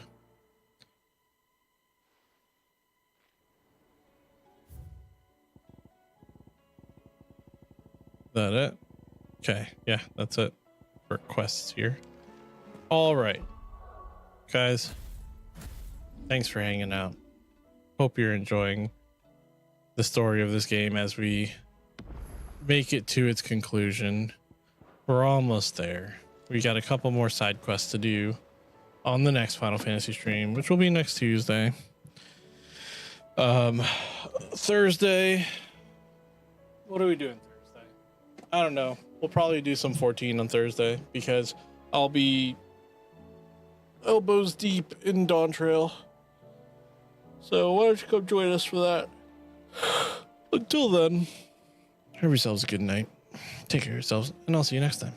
That it? Okay, yeah, that's it for quests here. All right, guys, thanks for hanging out. Hope you're enjoying the story of this game as we make it to its conclusion. We're almost there. We got a couple more side quests to do on the next Final Fantasy stream, which will be next Tuesday. Thursday, what are we doing Thursday? I don't know. We'll probably do some 14 on Thursday because I'll be elbows deep in Dawn Trail. So why don't you come join us for that? Until then, have yourselves a good night. Take care of yourselves, and I'll see you next time.